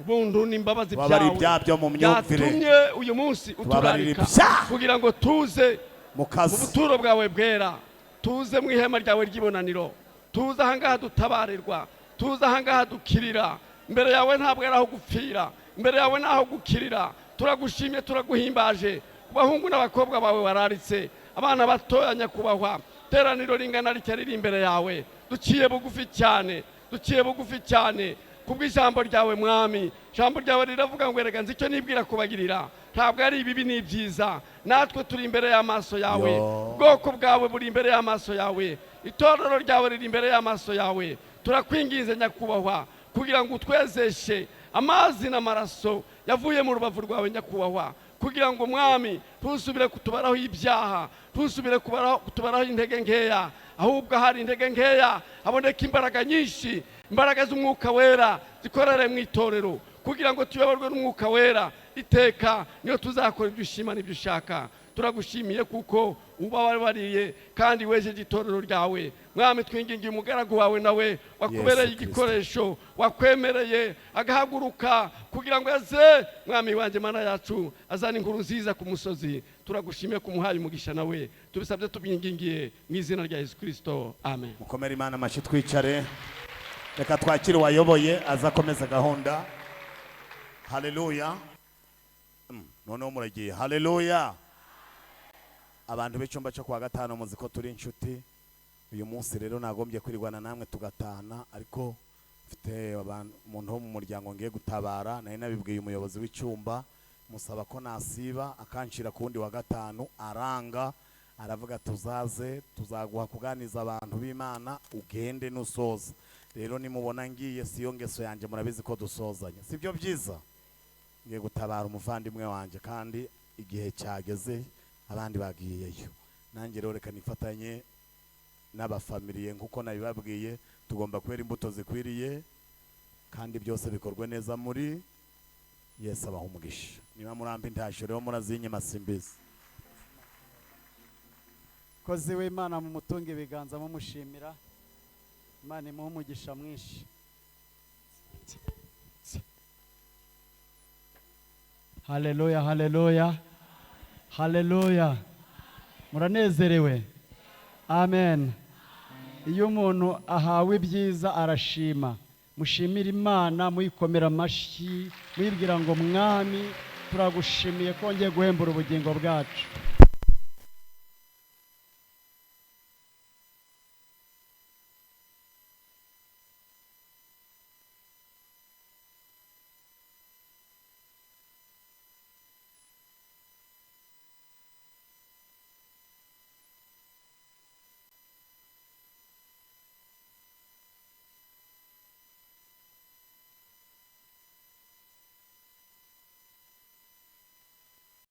ubuntu n'imbabazi byawe byatumye uyu munsi uturarika kugira ngo tuze mu buturo bwawe bwera, tuze mu ihema ryawe ry'ibonaniro, tuze ahangaha dutabarirwa, tuze ahangaha dukirira. Mbere yawe ntabwo ari aho gupfira, mbere yawe ni aho gukirira. Turagushimye, turaguhimbaje, ku bahungu n'abakobwa bawe wararitse, abana batoya nyakubahwa, teraniro ringana ritya riri imbere yawe. Duciye bugufi cyane, duciye bugufi cyane kubw'ijambo ryawe Mwami. Ijambo ryawe riravuga ngo erega nzi icyo nibwira kubagirira, ntabwo ari ibibi ni byiza. Natwe turi imbere y'amaso yawe, ubwoko bwawe buri imbere y'amaso yawe, itorero ryawe riri imbere y'amaso yawe. Turakwinginze nyakubahwa kugira ngo utwezeshe amazi n'amaraso yavuye mu rubavu rwawe nyakubahwa, kugira ngo Mwami tusubire kutubaraho ibyaha, tusubire kutubaraho intege nkeya, ahubwo hari intege nkeya haboneka imbaraga nyinshi, imbaraga z'Umwuka Wera zikorere mu itorero, kugira ngo tuyoborwe n'Umwuka Wera iteka niyo tuzakora ibyo ushima n'ibyo ushaka. Turagushimiye kuko ubabariye kandi wejeje itorero ryawe Mwami. Twingingiye umugaragu wawe nawe wakubereye igikoresho, wakwemereye agahaguruka kugira ngo aze Mwami wanje Mana yacu azana inkuru nziza ku musozi. Turagushimiye kumuhaye umugisha nawe, tubisabye tubyingingiye mu izina rya Yesu Kristo, amen. Mukomere Imana amashyi, twicare, reka twakire uwayoboye azakomeza gahunda. Haleluya. Noneho muragiye. Haleluya. Abantu b'icyumba cyo kwa gatanu muzi ko turi inshuti. Uyu munsi rero nagombye kwirwana namwe tugatahana, ariko mfite umuntu wo mu muryango ngiye gutabara. Nari nabibwiye umuyobozi w'icyumba, musaba ko nasiba akanshira ku wundi wa gatanu, aranga, aravuga tuzaze tuzaguha kuganiza abantu b'Imana ugende nusoza. Rero nimubona ngiye siyo ngeso yanjye, murabizi ko dusozanya, sibyo byiza. Ngiye gutabara umuvandimwe wanjye kandi igihe cyageze, abandi bagiyeyo. Nanjye rero reka nifatanye n'abafamiliye nkuko nabibabwiye, tugomba kwera imbuto zikwiriye kandi byose bikorwe neza muri Yesu abaha umugisha. Niba murambi ntasho rero murazinyima simbizi. Kozi w'Imana mu mutunga ibiganza mumushimira. Imana imuha umugisha mwinshi. Haleluya, haleluya, haleluya. Muranezerewe? Amen. Iyo umuntu ahawe ibyiza arashima. Mushimira Imana, muyikomera amashyi, muyibwira ngo mwami turagushimiye ko ngiye guhembura ubugingo bwacu.